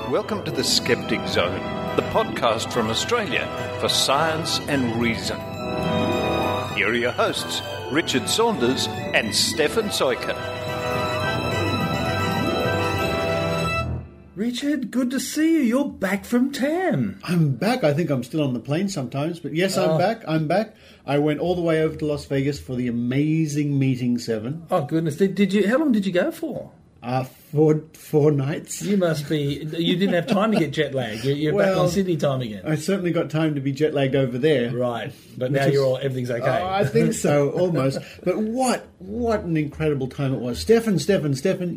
Welcome to the Skeptic Zone, the podcast from Australia for science and reason. Here are your hosts, Richard Saunders and Stefan Sojka0. Richard, good to see you. You're back from Tam. I'm back. I think I'm still on the plane sometimes, but yes, I'm back. I went all the way over to Las Vegas for the amazing meeting 7. Oh goodness! Did you? How long did you go for? 4 nights. You must be. You didn't have time to get jet lagged. You're back on Sydney time again. I certainly got time to be jet lagged over there. Right, but now everything's okay. I think so, almost. But what an incredible time it was. Stefan,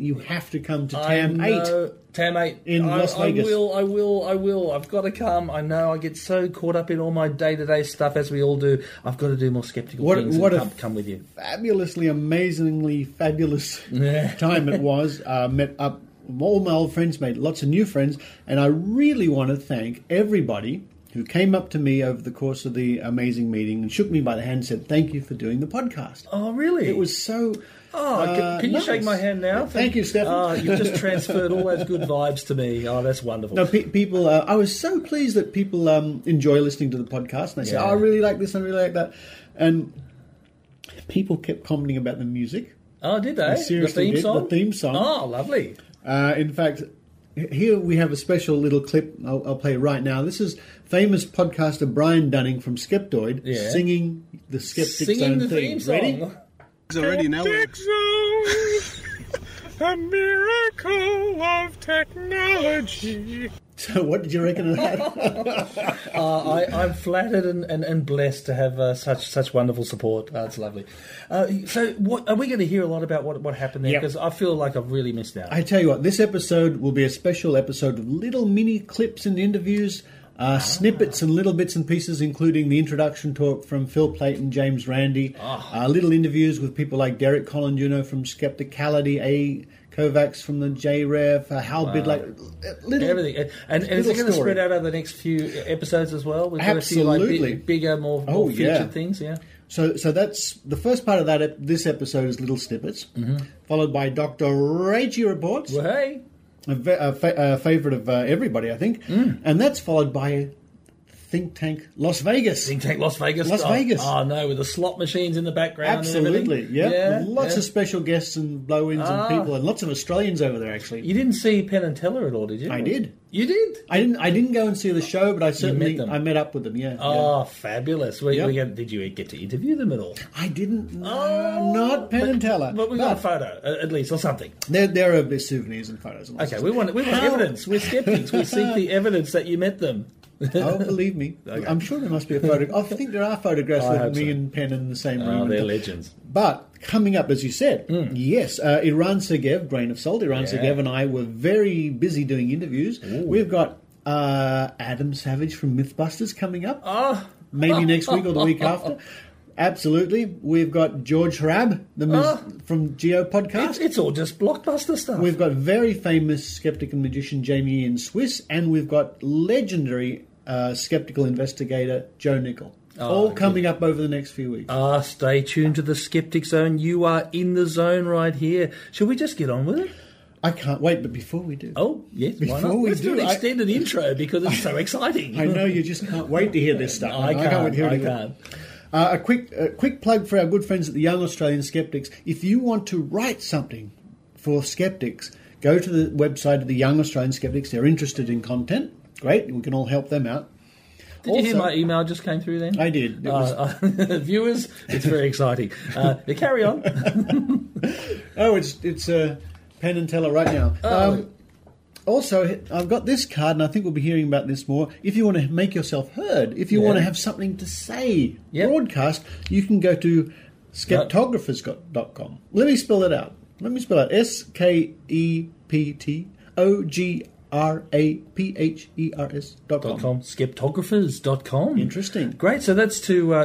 you have to come to Tam 8. Tam 8 in Las Vegas. I will. I've got to come. I know I get so caught up in all my day-to-day stuff, as we all do. I've got to do more skeptical things and come with you. Fabulously, amazingly fabulous time it was. Met up all my old friends, made lots of new friends, and I really want to thank everybody who came up to me over the course of the amazing meeting and shook me by the hand and said, "Thank you for doing the podcast." Oh, really? It was so... can you shake my hand now? Thank you, Stefan. You've just transferred all those good vibes to me. Oh, that's wonderful. No, people. I was so pleased that people enjoy listening to the podcast, and they say, "Oh, I really like this, I really like that," and people kept commenting about the music. Oh, did they? The theme song. The theme song. Oh, lovely. In fact, here we have a special little clip I'll play right now. This is famous podcaster Brian Dunning from Skeptoid singing the Skeptic Zone theme. Ready? Already now. Skeptic Zone, a miracle of technology. So what did you reckon of that? I'm flattered and blessed to have such wonderful support. It's lovely. So what are we going to hear a lot about what happened there? Because I feel like I've really missed out. I tell you what, this episode will be a special episode of little mini clips and interviews, snippets and little bits and pieces, including the introduction talk from Phil Plait and James Randi, little interviews with people like Derek Colanjuno from Skepticality, A. Kovacs from the JREF, Hal Bidlack, little everything. And is it going to spread out over the next few episodes as well? We've Absolutely. Got a few bigger, more featured things, So that's the first part of that. This episode is little snippets, followed by Dr. Rachie reports. Well, hey. A favourite of everybody, I think. And that's followed by Think Tank Las Vegas. Think Tank Las Vegas. Vegas. Oh, no, with the slot machines in the background. Absolutely, with lots of special guests and blow-ins and people, and lots of Australians over there, actually. You didn't see Penn and Teller at all, did you? I did. You did? I didn't go and see the show, but I met up with them, Fabulous. Did you get to interview them at all? I didn't. Not Penn and Teller. But we got a photo, at least, or something. There are souvenirs and photos. And okay, we want evidence. We're skeptics. We seek the evidence that you met them. Oh, believe me. Okay. I'm sure there must be a photograph. I think there are photographs with me and Penn in the same room. Oh, they're legends. But coming up, as you said, yes, Iran Sergeyev, grain of salt, Sergeyev and I were very busy doing interviews. Ooh. We've got Adam Savage from Mythbusters coming up. Maybe next week or the week after. Absolutely. We've got George Hrab from Geo Podcast. It's all just blockbuster stuff. We've got very famous skeptic and magician Jamie Ian Swiss, and we've got legendary skeptical investigator Joe Nicol. All coming up over the next few weeks. Stay tuned to the Skeptic Zone. You are in the zone right here. Shall we just get on with it? I can't wait, but before we do... Oh, yes, why not? Let's do an extended intro because it's so exciting. I know, you just can't wait to hear this stuff. I can't wait to hear it. A quick plug for our good friends at the Young Australian Skeptics. If you want to write something for skeptics, go to the website of the Young Australian Skeptics. They're interested in content. Great, we can all help them out. Did you hear my email just came through then? I did. Viewers, it's very exciting. Carry on. It's Penn and Teller right now. Also, I've got this card, and I think we'll be hearing about this more. If you want to make yourself heard, if you want to have something to say, broadcast, you can go to skeptographers.com. Let me spell it out. skeptographers.com. Skeptographers.com. Interesting. Great. So that's to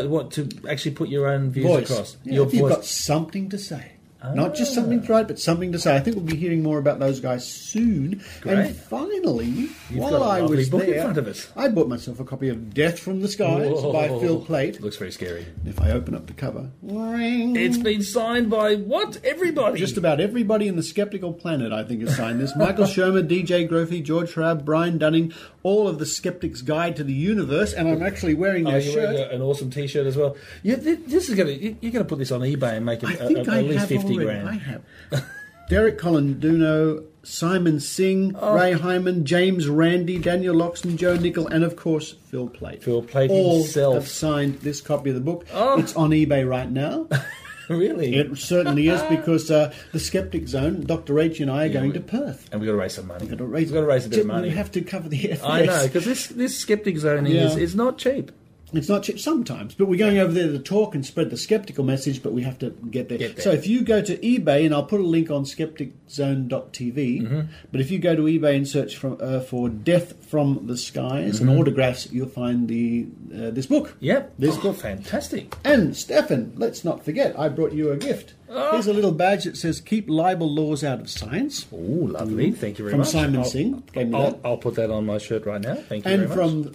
actually put your own views across. Yeah, if you've got something to say. Not just something to write, but something to say. I think we'll be hearing more about those guys soon. Great. And finally, While I was book there, in front of us. I bought myself a copy of Death from the Skies by Phil Plait. Looks very scary. If I open up the cover... It's been signed by what? Everybody? Just about everybody in the skeptical planet, I think, has signed this. Michael Shermer, DJ Grofey, George Hrab, Brian Dunning, all of the Skeptics' Guide to the Universe, and I'm actually wearing their shirt. Wearing an awesome T-shirt as well. You're going to put this on eBay and make it at least 50 grand. I have. Derek Colanduno, Simon Singh, Ray Hyman, James Randi, Daniel Loxton, Joe Nickel, and of course Phil Plait. Phil Plait all himself have signed this copy of the book. It's on eBay right now. Really? It certainly is, because the Skeptic Zone, Dr. Rachie and I are going to Perth. And we've got to raise some money. We've got to raise a bit of money. We have to cover the airfares. I know, because this Skeptic Zone is not cheap. It's not cheap sometimes, but we're going over there to talk and spread the skeptical message, but we have to get there. So if you go to eBay, and I'll put a link on skepticzone.tv, but if you go to eBay and search for Death from the Skies and autographs, you'll find this book. Yep. This book. Fantastic. And Stefan, let's not forget, I brought you a gift. Here's a little badge that says "Keep libel laws out of science." Oh, lovely. Thank you very much. much. From Simon Singh. I'll put that on my shirt right now. Thank you and very much. from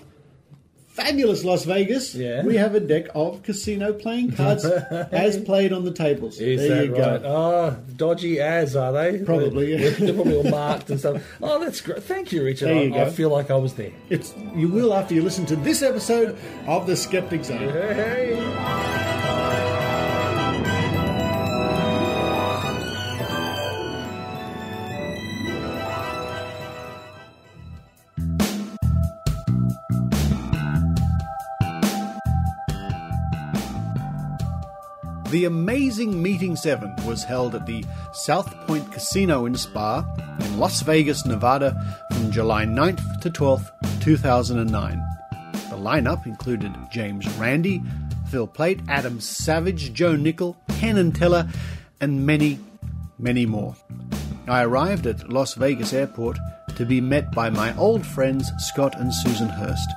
fabulous Las Vegas, we have a deck of casino playing cards as played on the tables. There you go. Oh, dodgy as, are they? Probably, yeah. They're probably all marked and stuff. Oh, that's great. Thank you, Richard. There you go. I feel like I was there. You will after you listen to this episode of The Skeptic Zone. Hey. The amazing Meeting 7 was held at the South Point Casino and Spa in Las Vegas, Nevada from July 9th to 12th, 2009. The lineup included James Randi, Phil Plait, Adam Savage, Joe Nickel, Ken Teller, and many, many more. I arrived at Las Vegas Airport to be met by my old friends Scott and Susan Hurst.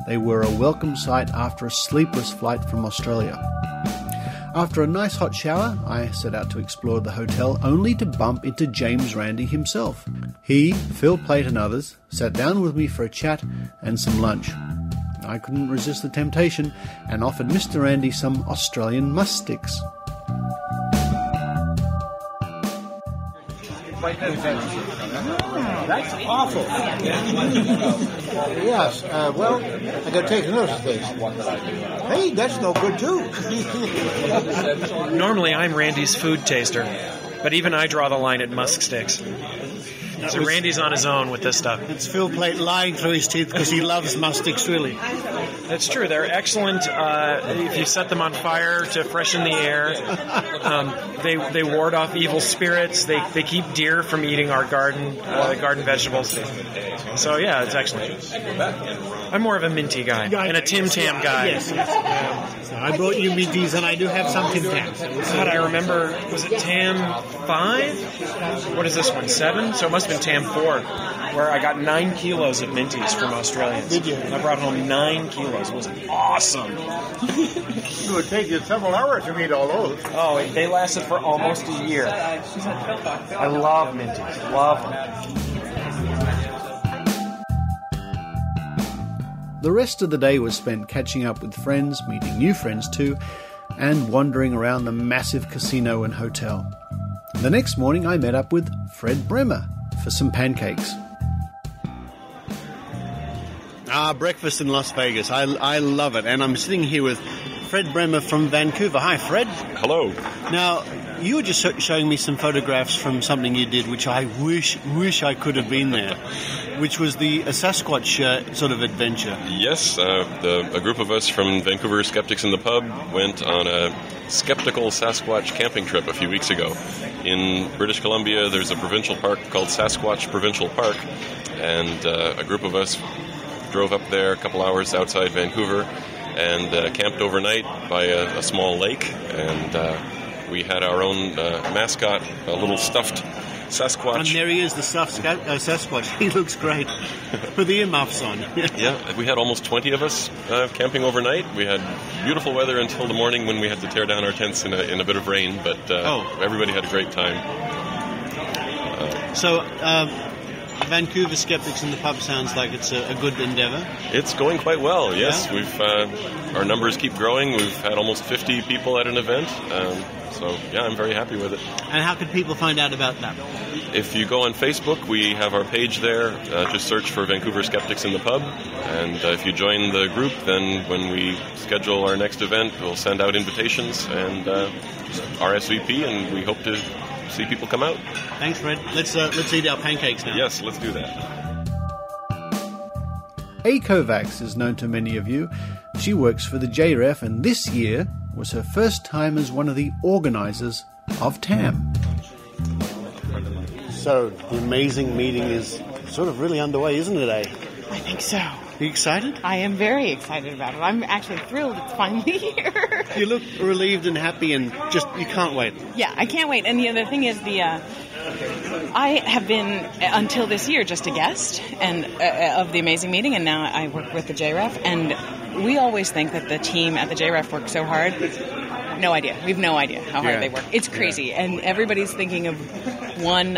They were a welcome sight after a sleepless flight from Australia. After a nice hot shower, I set out to explore the hotel, only to bump into James Randi himself. He, Phil Plait and others sat down with me for a chat and some lunch. I couldn't resist the temptation and offered Mr. Randi some Australian musk sticks. That's awful. Yes, well, I got to take notice of this. Hey, that's no good too. Normally, I'm Randy's food taster, but even I draw the line at musk sticks. So Randy's on his own with this stuff. It's Phil Plait lying through his teeth because he loves musk sticks, really. That's true. They're excellent if you set them on fire to freshen the air. They ward off evil spirits. They keep deer from eating our garden vegetables. So yeah, it's excellent. I'm more of a minty guy and a Tim Tam guy. Yes. So I brought you minties, and I do have some Tim Tams. God, I remember. Was it Tam 5? What is this one? 7? So it must have been Tam 4, where I got 9 kilos of minties from Australians. Did you? I brought home 9 kilos. It was awesome. It would take you several hours to eat all those. Oh, they lasted for almost a year. I love minties. Love them. The rest of the day was spent catching up with friends, meeting new friends too, and wandering around the massive casino and hotel. The next morning I met up with Fred Bremer for some pancakes. Breakfast in Las Vegas. I love it. And I'm sitting here with Fred Bremer from Vancouver. Hi, Fred. Hello. Now, you were just showing me some photographs from something you did, which I wish I could have been there, which was a Sasquatch sort of adventure. Yes, a group of us from Vancouver Skeptics in the Pub went on a skeptical Sasquatch camping trip a few weeks ago. In British Columbia, there's a provincial park called Sasquatch Provincial Park, and a group of us drove up there a couple hours outside Vancouver and camped overnight by a small lake, and we had our own mascot, a little stuffed Sasquatch. And there he is, the Sasquatch. He looks great with the earmuffs on. Yeah, we had almost 20 of us camping overnight. We had beautiful weather until the morning when we had to tear down our tents in a bit of rain, but everybody had a great time. Vancouver Skeptics in the Pub sounds like it's a good endeavour. It's going quite well, yes. Yeah? We've our numbers keep growing. We've had almost 50 people at an event. I'm very happy with it. And how can people find out about that? If you go on Facebook, we have our page there. Just search for Vancouver Skeptics in the Pub. And if you join the group, then when we schedule our next event, we'll send out invitations and RSVP, and we hope to see people come out. Thanks, Fred. Let's eat our pancakes now. Yes, let's do that. A. Kovacs is known to many of you. She works for the JREF, and this year was her first time as one of the organisers of TAM. So, the amazing meeting is sort of really underway, isn't it, A? I think so. Are you excited? I am very excited about it. I'm actually thrilled it's finally here. You look relieved and happy and you can't wait. Yeah, I can't wait. And the other thing is I have been, until this year, just a guest of the amazing meeting, and now I work with the JREF, and we always think that the team at the JREF works so hard. No idea. We have no idea how hard they work. It's crazy, and everybody's thinking of one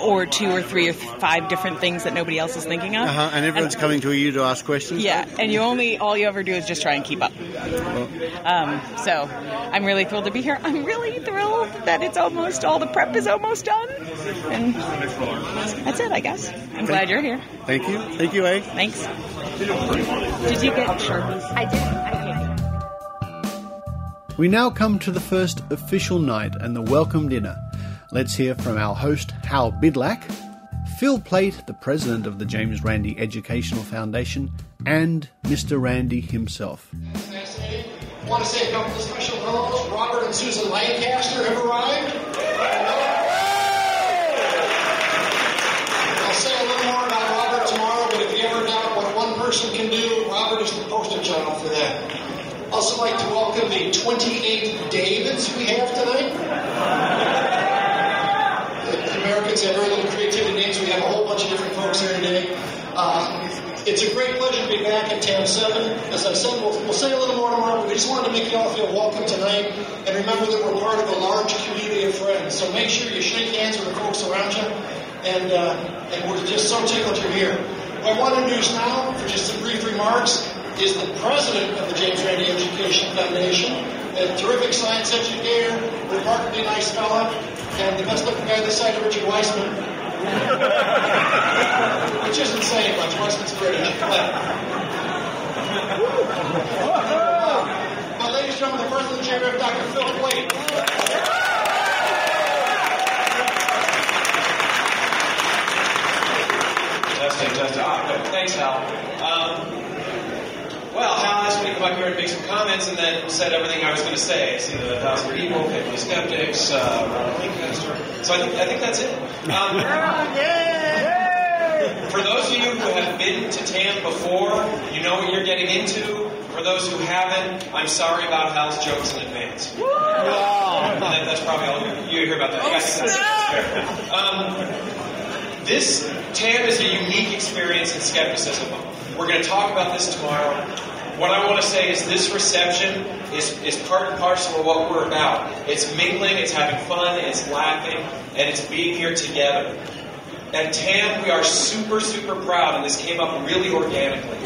or two or three or five different things that nobody else is thinking of. And everyone's coming to you to ask questions. Yeah, and all you ever do is just try and keep up. So I'm really thrilled to be here. I'm really thrilled that it's almost, all the prep is almost done. And that's it, I guess. I'm glad you're here. Thank you. Thank you, A. Thanks. Did you get Sharpies? I did. We now come to the first official night and the welcome dinner. Let's hear from our host, Hal Bidlack, Phil Plate, the president of the James Randi Educational Foundation, and Mr. Randi himself. Fascinating. I want to say a couple of special hellos. Robert and Susan Lancaster have arrived. I'll say a little more about Robert tomorrow, but if you ever doubt what one person can do, Robert is the poster child for that. Also like to welcome the 28 Davids we have tonight. The Americans have very little creativity names. We have a whole bunch of different folks here today. It's a great pleasure to be back at TAM 7. As I said, we'll say a little more tomorrow, but we just wanted to make you all feel welcome tonight. And remember that we're part of a large community of friends. So make sure you shake hands with the folks around you. And we're just so tickled you're here. What I want to introduce now, for just some brief remarks, is the president of the James Randi Education Foundation, a terrific science educator, remarkably nice fella, and the best-looking guy this side of Richard Weissman. Which isn't saying much. Weissman's great. Ladies and gentlemen, the president of the JREF, Dr. Phil Plate. Testing. Thanks, Hal. Hal asked me to come up here and make some comments, and then said everything I was going to say. See the 1,000 people, 50 skeptics, Lancaster. So I think that's it. For those of you who have been to TAM before, you know what you're getting into. For those who haven't, I'm sorry about Hal's jokes in advance. That's probably all you hear about that. This TAM is a unique experience in skepticism. We're going to talk about this tomorrow. What I want to say is this reception is part and parcel of what we're about. It's mingling, it's having fun, it's laughing, and it's being here together. At TAM, we are super, super proud, and this came up really organically,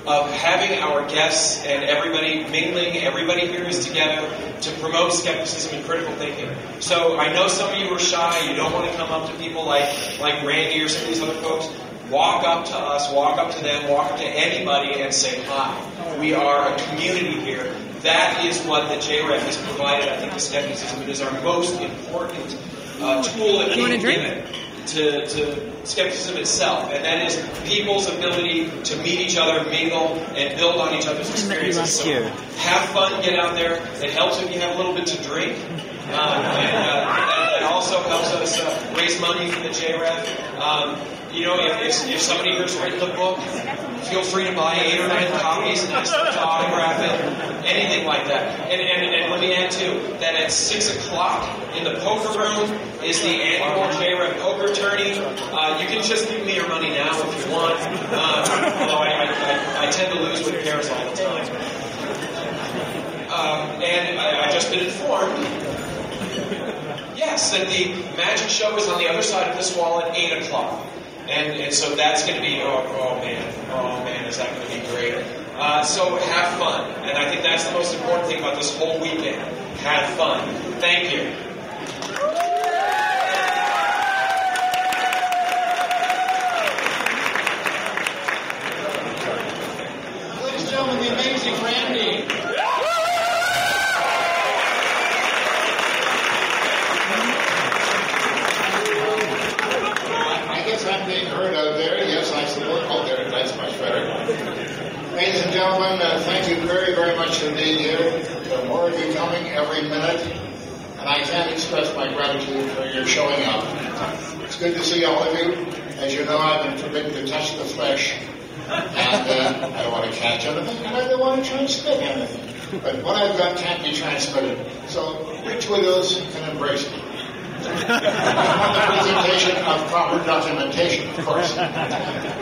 of having our guests and everybody mingling, everybody here is together to promote skepticism and critical thinking. So I know some of you are shy, you don't want to come up to people like Randy or some of these other folks. Walk up to us, walk up to them, walk up to anybody and say hi. We are a community here. That is what the JREF has provided, I think, to skepticism. It is our most important tool that can be given to skepticism itself, and that is people's ability to meet each other, mingle, and build on each other's experiences. So have fun, get out there. It helps if you have a little bit to drink. And also helps us raise money for the JREF. If somebody here's written the book, feel free to buy 8 or 9 copies and ask them to autograph it. anything like that. And let me add too that at 6 o'clock in the poker room is the annual JREP poker tourney. You can just give me your money now if you want. Although I tend to lose with pairs all the time. And I just been informed, yes, that the magic show is on the other side of this wall at 8 o'clock. And so that's going to be, oh man, is that going to be great. So have fun. And I think that's the most important thing about this whole weekend. Have fun. Thank you. Ladies and gentlemen, the amazing Randy. I guess I'm being heard out there. Yes, I support out there. That's much better. Ladies and gentlemen, thank you very, very much for being here. There are more of you coming every minute, and I can't express my gratitude for your showing up. It's good to see all of you. As you know, I've been forbidden to touch the flesh, and I don't want to catch anything, and I don't want to transmit anything. But what I've got can't be transmitted. So which widows can embrace me? On the presentation of proper documentation, of course.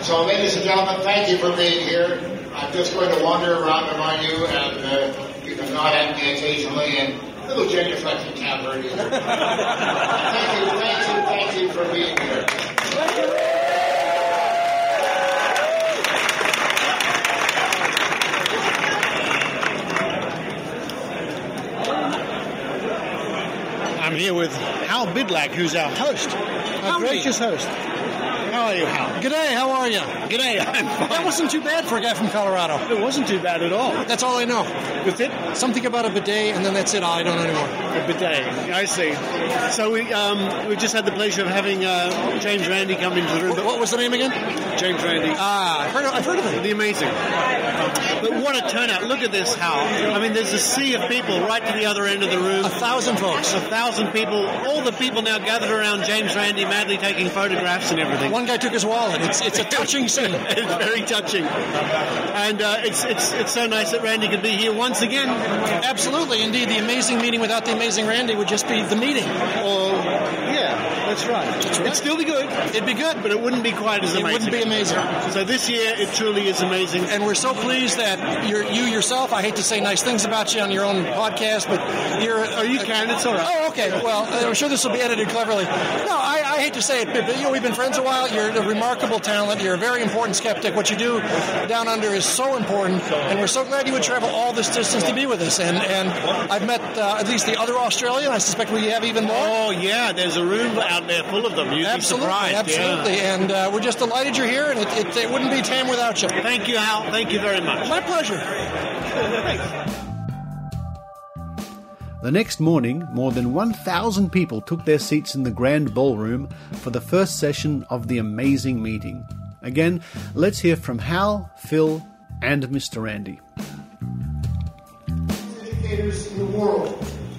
So, ladies and gentlemen, thank you for being here. I'm just going to wander around among you, and you can nod at me occasionally, and a little genuflecting can't hurt either. Thank you for being here. I'm here with Hal Bidlack, who's our host, our gracious host. How are you, Hal? G'day, how are you? G'day, I'm fine. That wasn't too bad for a guy from Colorado. It wasn't too bad at all. That's all I know. That's it? Something about a bidet, and then that's it. I don't know anymore. A bidet, I see. So we just had the pleasure of having James Randi come into the room. What was the name again? James Randi. I've heard of him. The amazing. But what a turnout. Look at this, Hal. I mean, there's a sea of people right to the other end of the room. 1,000 folks. 1,000 people. All the people now gathered around James Randi, madly taking photographs and everything. One guy took his wallet. It's a touching scene. It's very touching. And it's so nice that Randy could be here once again. Absolutely. Indeed, the amazing meeting without the amazing Randy would just be the meeting. Or, yeah, that's right. It'd still be good. It'd be good. But it wouldn't be quite as amazing. It wouldn't be amazing. So this year, it truly is amazing. And we're so pleased that you yourself, I hate to say nice things about you on your own podcast, but you're... Oh, you can. It's all right. Oh, okay. Well, I'm sure this will be edited cleverly. No, I hate to say it, but we've been friends a while. You're a remarkable talent. You're a very important skeptic. What you do down under is so important, and we're so glad you would travel all this distance to be with us. And I've met at least the other Australian. I suspect we have even more. Oh, yeah. There's a room out there full of them. You'd be surprised. Absolutely. Yeah. And we're just delighted you're here, and it wouldn't be TAM without you. Thank you, Hal. Thank you very much. My pleasure. The next morning, more than 1,000 people took their seats in the grand ballroom for the first session of the amazing meeting. Again, let's hear from Hal, Phil, and Mr. Randy. Educators in the world.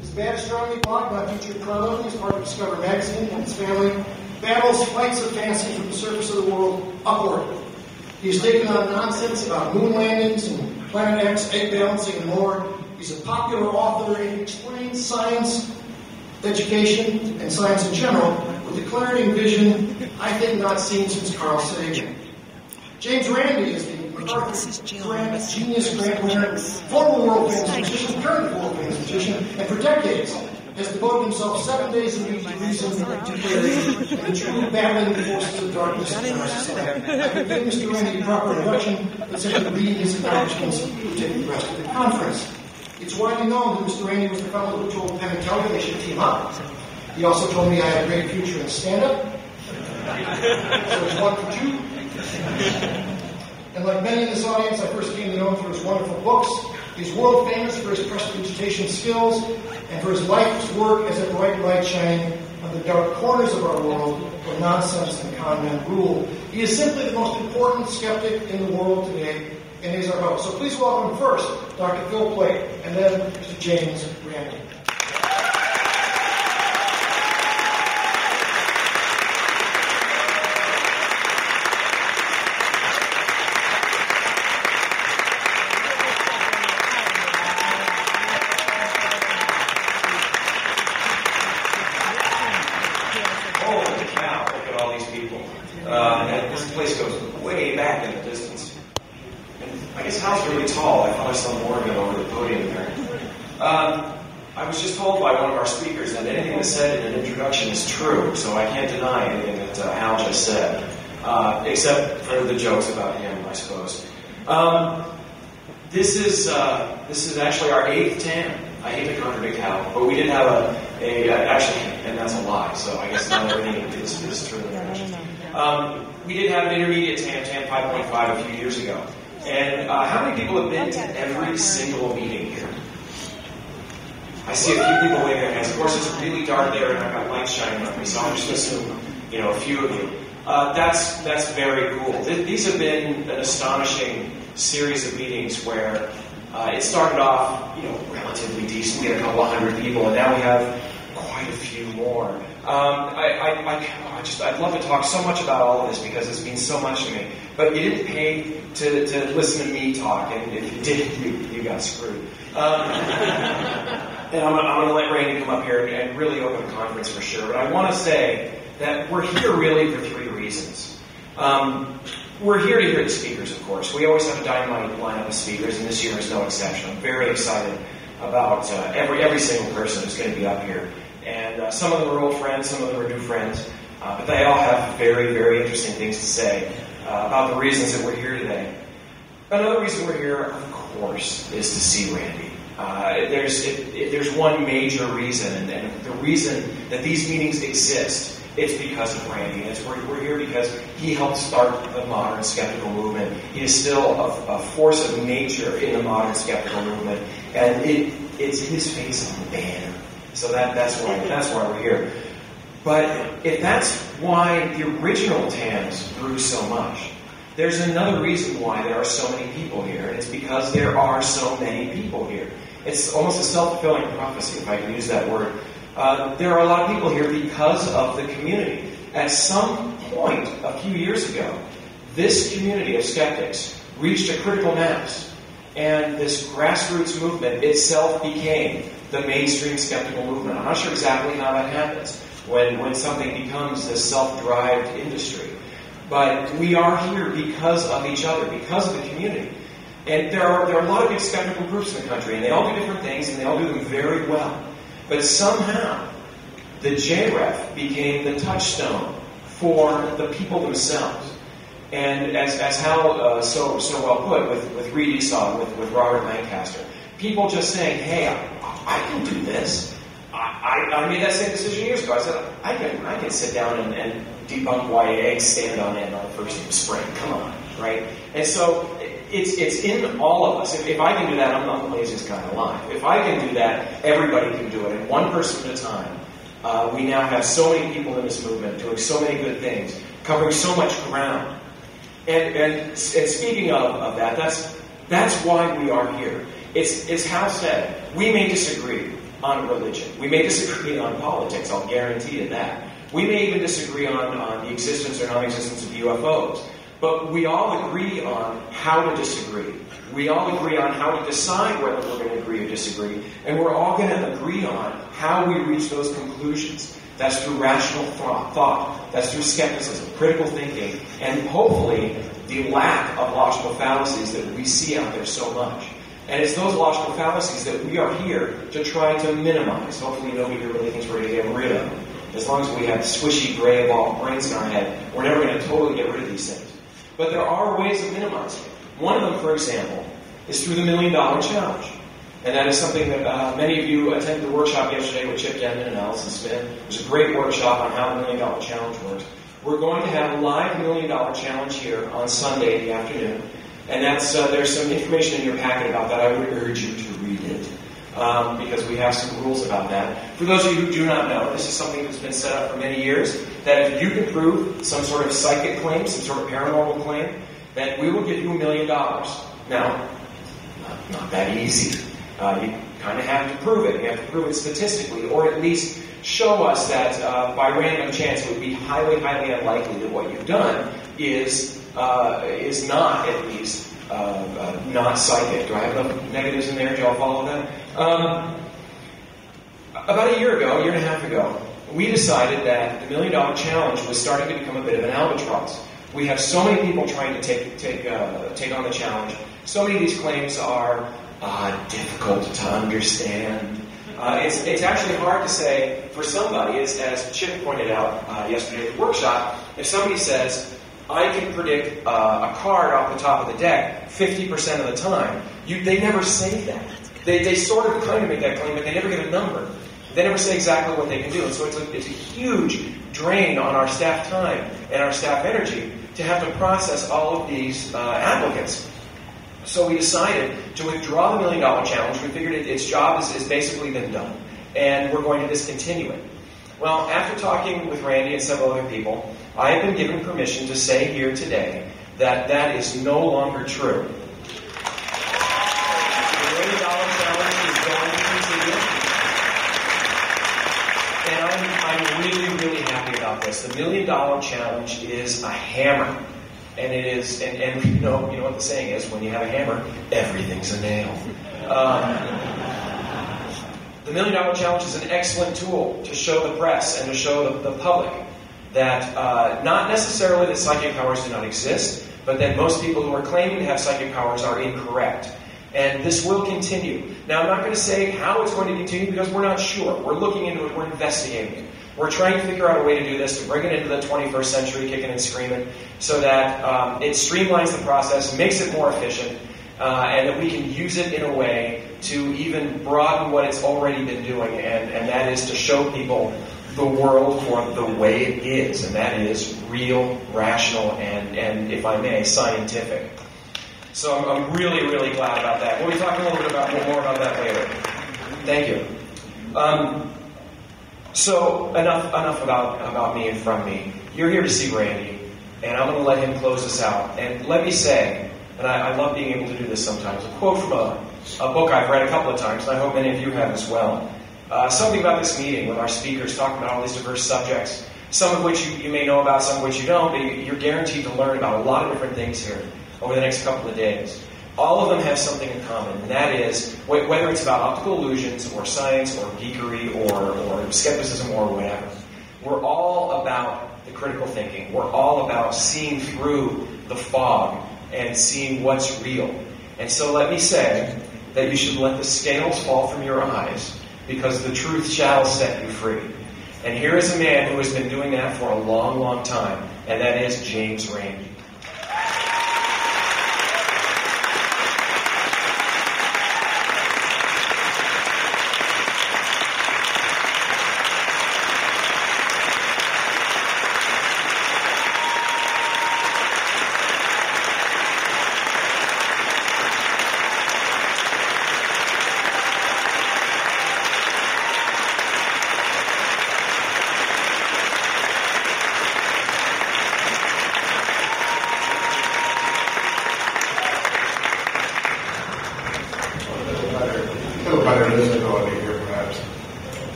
His bad, strongly blocked by featured prominently as part of Discover magazine and his family battles flights of fancy from the surface of the world upward. He has taken on nonsense about moon landings and Planet X, egg balancing, and more. He's a popular author and he explains science, education, and science in general with the clarity and vision I think not seen since Carl Sagan. James Randi is the MacArthur Grant Genius Grant winner, former world famous magician, current world famous magician, and for decades has devoted himself 7 days a week to reason, to clarity, and true battling the forces of darkness in our society. I could give Mr. Randi a proper introduction, but simply reading his accomplishments would take the rest of the conference. It's widely known that Mr. Randi was the fellow who told Penn and Teller they should team up. He also told me I had a great future in stand-up. So it's 1 for 2. And like many in this audience, I first came to know him for his wonderful books. He's world famous for his prestidigitation skills and for his life's work as a bright light shining on the dark corners of our world where nonsense and con men rule. He is simply the most important skeptic in the world today, and he's our host. So please welcome first Dr. Phil Plait, and then Mr. James Randi. This house really tall. I thought I saw more of it over the podium there. I was just told by one of our speakers that anything that's said in an introduction is true, so I can't deny anything that Hal just said, except for the jokes about him, I suppose. This is actually our 8th TAM. I hate to contradict Hal, but we did have actually, and that's a lie, so I guess not everything is true. We did have an intermediate TAM 5.5 a few years ago. And how many people have been to every single meeting here? I see a few people waving their hands. Of course, it's really dark there, and I've got lights shining on me, so I'm just going to assume, a few of you. That's very cool. These have been an astonishing series of meetings where it started off, relatively decent. We had a couple of hundred people, and now we have quite a few more. I'd love to talk so much about all of this because it's means so much to me. But you didn't pay to listen to me talk, and if you did, you got screwed. And I'm going to let Randy come up here and really open the conference for sure. But I want to say that we're here really for 3 reasons. We're here to hear the speakers, of course. We always have a dynamite lineup of speakers, and this year is no exception. I'm very excited about every single person who's going to be up here. And some of them are old friends, some of them are new friends. But they all have very, very interesting things to say about the reasons that we're here today. Another reason we're here, of course, is to see Randy. There's one major reason, and the reason that these meetings exist, it's because of Randy. We're here because he helped start the modern skeptical movement. He is still a force of nature in the modern skeptical movement, and it's his face on the banner. So that's why we're here. But if that's why the original TAMs grew so much, there's another reason why there are so many people here, and it's because there are so many people here. It's almost a self-fulfilling prophecy, if I can use that word. There are a lot of people here because of the community. At some point, a few years ago, this community of skeptics reached a critical mass, and this grassroots movement itself became the mainstream skeptical movement. I'm not sure exactly how that happens when something becomes this self-derived industry. But we are here because of each other, because of the community. And there are a lot of big skeptical groups in the country, and they all do different things, and they all do them very well. But somehow, the JREF became the touchstone for the people themselves. And as Hal so well put with Reed Esau, with Robert Lancaster, people just saying, hey, I can do this. I made that same decision years ago. I said, I can sit down and debunk why eggs stand on end on the first of spring. Come on, right? And so it's in all of us. If I can do that, I'm not the laziest guy alive. If I can do that, everybody can do it. And one person at a time, we now have so many people in this movement doing so many good things, covering so much ground. And speaking of that, that's why we are here. It's Hal said, we may disagree on religion. We may disagree on politics, I'll guarantee you that. We may even disagree on the existence or non-existence of UFOs. But we all agree on how to disagree. We all agree on how to decide whether we're going to agree or disagree. And we're all going to agree on how we reach those conclusions. That's through rational thought. That's through skepticism, critical thinking, and hopefully the lack of logical fallacies that we see out there so much. And it's those logical fallacies that we are here to try to minimize. Hopefully nobody here really thinks we're going to get rid of them. As long as we have squishy, gray ball brains in our head, we're never going to totally get rid of these things. But there are ways of minimizing it. One of them, for example, is through the $1 Million Challenge. And that is something that many of you attended the workshop yesterday with Chip Denman and Allison Smith. It was a great workshop on how the $1 Million Challenge works. We're going to have a live $1 Million Challenge here on Sunday in the afternoon. And there's some information in your packet about that. I would urge you to read it. Because we have some rules about that. For those of you who do not know, this is something that's been set up for many years, that if you can prove some sort of psychic claim, some sort of paranormal claim, then we will give you $1 million. Now, not that easy. You kind of have to prove it. You have to prove it statistically, or at least show us that by random chance it would be highly, highly unlikely that what you've done is not, at least, not psychic. Do I have enough negatives in there? Do y'all follow that? About a year and a half ago, we decided that the $1 Million Challenge was starting to become a bit of an albatross. We have so many people trying to take on the challenge. So many of these claims are difficult to understand. It's actually hard to say for somebody, as Chip pointed out yesterday at the workshop, if somebody says, I can predict a card off the top of the deck 50% of the time, they never say that. They sort of kind of make that claim, but they never give a number. They never say exactly what they can do. And so it's a huge drain on our staff time and our staff energy to have to process all of these applicants. So we decided to withdraw the $1 Million Challenge. We figured its job is basically been done, and we're going to discontinue it. Well, after talking with Randy and several other people, I have been given permission to say here today that that is no longer true. The $1 Million Challenge is going to continue, and I'm really, really happy about this. The $1 Million Challenge is a hammer. And it is, and you know what the saying is, when you have a hammer, everything's a nail. The $1 Million Challenge is an excellent tool to show the press and to show the public that not necessarily that psychic powers do not exist, but that most people who are claiming to have psychic powers are incorrect. And this will continue. Now, I'm not going to say how it's going to continue because we're not sure. We're looking into it. We're investigating it. We're trying to figure out a way to do this, to bring it into the 21st century, kicking and screaming, so that it streamlines the process, makes it more efficient, and that we can use it in a way to even broaden what it's already been doing, and that is to show people the world for the way it is, and that is real, rational, and if I may, scientific. So I'm really, really glad about that. We'll be talking a little bit more about that later. Thank you. So enough about me and from me. You're here to see Randy, and I'm going to let him close us out. And let me say, and I love being able to do this sometimes, a quote from a book I've read a couple of times, and I hope many of you have as well. Something about this meeting with our speakers talking about all these diverse subjects, some of which you may know about, some of which you don't, but you're guaranteed to learn about a lot of different things here over the next couple of days. All of them have something in common, and that is, whether it's about optical illusions or science or geekery or skepticism or whatever, we're all about the critical thinking. We're all about seeing through the fog and seeing what's real. And so let me say that you should let the scales fall from your eyes, because the truth shall set you free. And here is a man who has been doing that for a long, long time, and that is James Randi.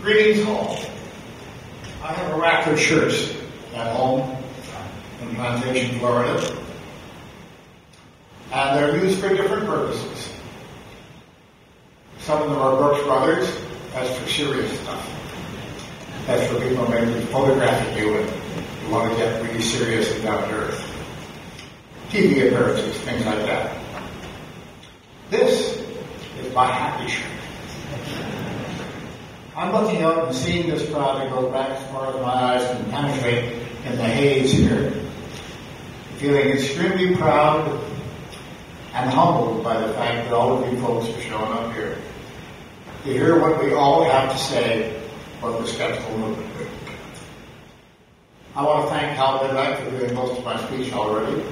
Greetings all. I have a rack of shirts at home in Plantation, Florida, and they're used for different purposes. Some of them are Brooks Brothers, that's for serious stuff. That's for people maybe photographic you and you want to get really serious and down to earth. TV appearances, things like that. This is my happy shirt. I'm looking out and seeing this project go back as far as my eyes can penetrate in the haze here. Feeling extremely proud and humbled by the fact that all of you folks are showing up here to hear what we all have to say about the skeptical movement. I want to thank Hal Midnight for doing most of my speech already.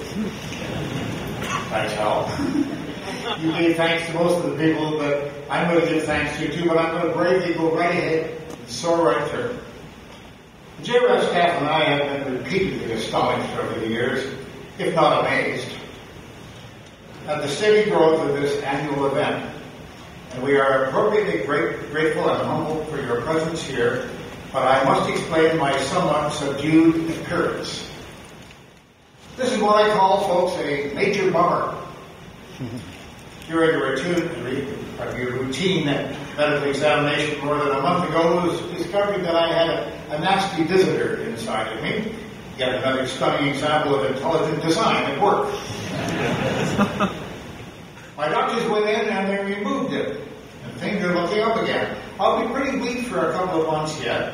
Thanks, Hal. You gave thanks to most of the people that I'm going to give thanks to too, but I'm going to bravely go right ahead and soar right through. The JRF staff and I have been repeatedly astonished over the years, if not amazed, at the steady growth of this annual event. And we are appropriately grateful and humbled for your presence here, but I must explain my somewhat subdued appearance. This is what I call, folks, a major bummer. During your routine medical examination more than a month ago, it was discovered that I had a nasty visitor inside of me, Yet another stunning example of intelligent design at work. My doctors went in and they removed it, and things are looking up again. I'll be pretty weak for a couple of months yet,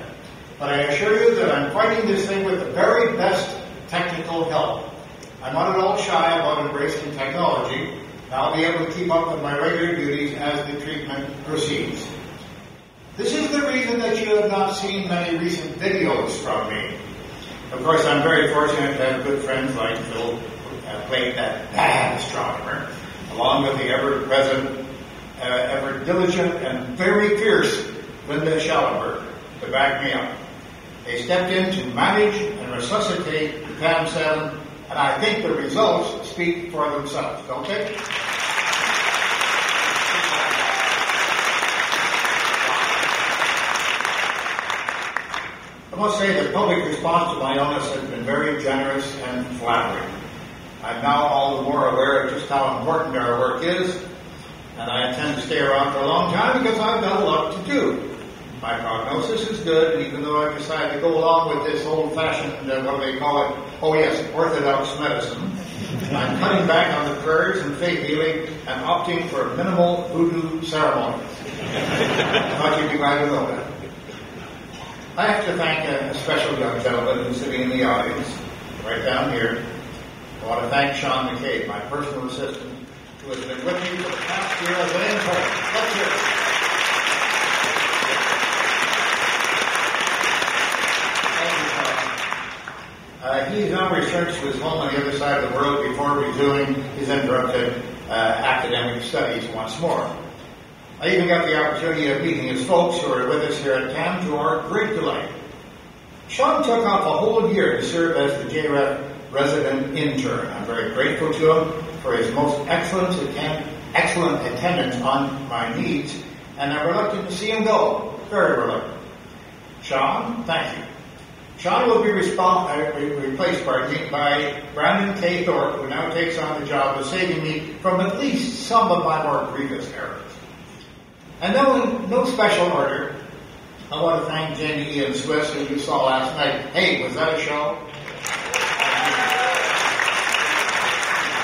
but I assure you that I'm fighting this thing with the very best technical help. I'm not at all shy about embracing technology, and I'll be able to keep up with my regular duties as the treatment proceeds. This is the reason that you have not seen many recent videos from me. Of course, I'm very fortunate to have good friends like Phil Plate, that bad astronomer, along with the ever-present, ever-diligent, and very fierce Linda Schallenberg to back me up. They stepped in to manage and resuscitate the TAM-7, and I think the results speak for themselves, don't they? I must say the public response to my illness has been very generous and flattering. I'm now all the more aware of just how important our work is, and I intend to stay around for a long time because I've got a lot to do. My prognosis is good, and even though I've decided to go along with this old-fashioned, what do they call it? Oh yes, orthodox medicine, I'm cutting back on the prayers and faith healing and opting for minimal voodoo ceremonies. I thought you'd be glad to know that. I have to thank a special young gentleman who's sitting in the audience, right down here. I want to thank Sean McCabe, my personal assistant, who has been with me for the past year as an intern. Let's hear it. He's now returned to his home on the other side of the world before resuming his interrupted academic studies once more. I even got the opportunity of meeting his folks who are with us here at TAM to our great delight. Sean took off a whole year to serve as the JREF resident intern. I'm very grateful to him for his most excellent attendance on my needs, and I'm reluctant to see him go. Very reluctant. Sean, thank you. Sean will be replaced by Brandon K. Thorpe, who now takes on the job of saving me from at least some of my more grievous errors. And no special order, I want to thank Jamie Ian Swiss, who you saw last night. Hey, was that a show?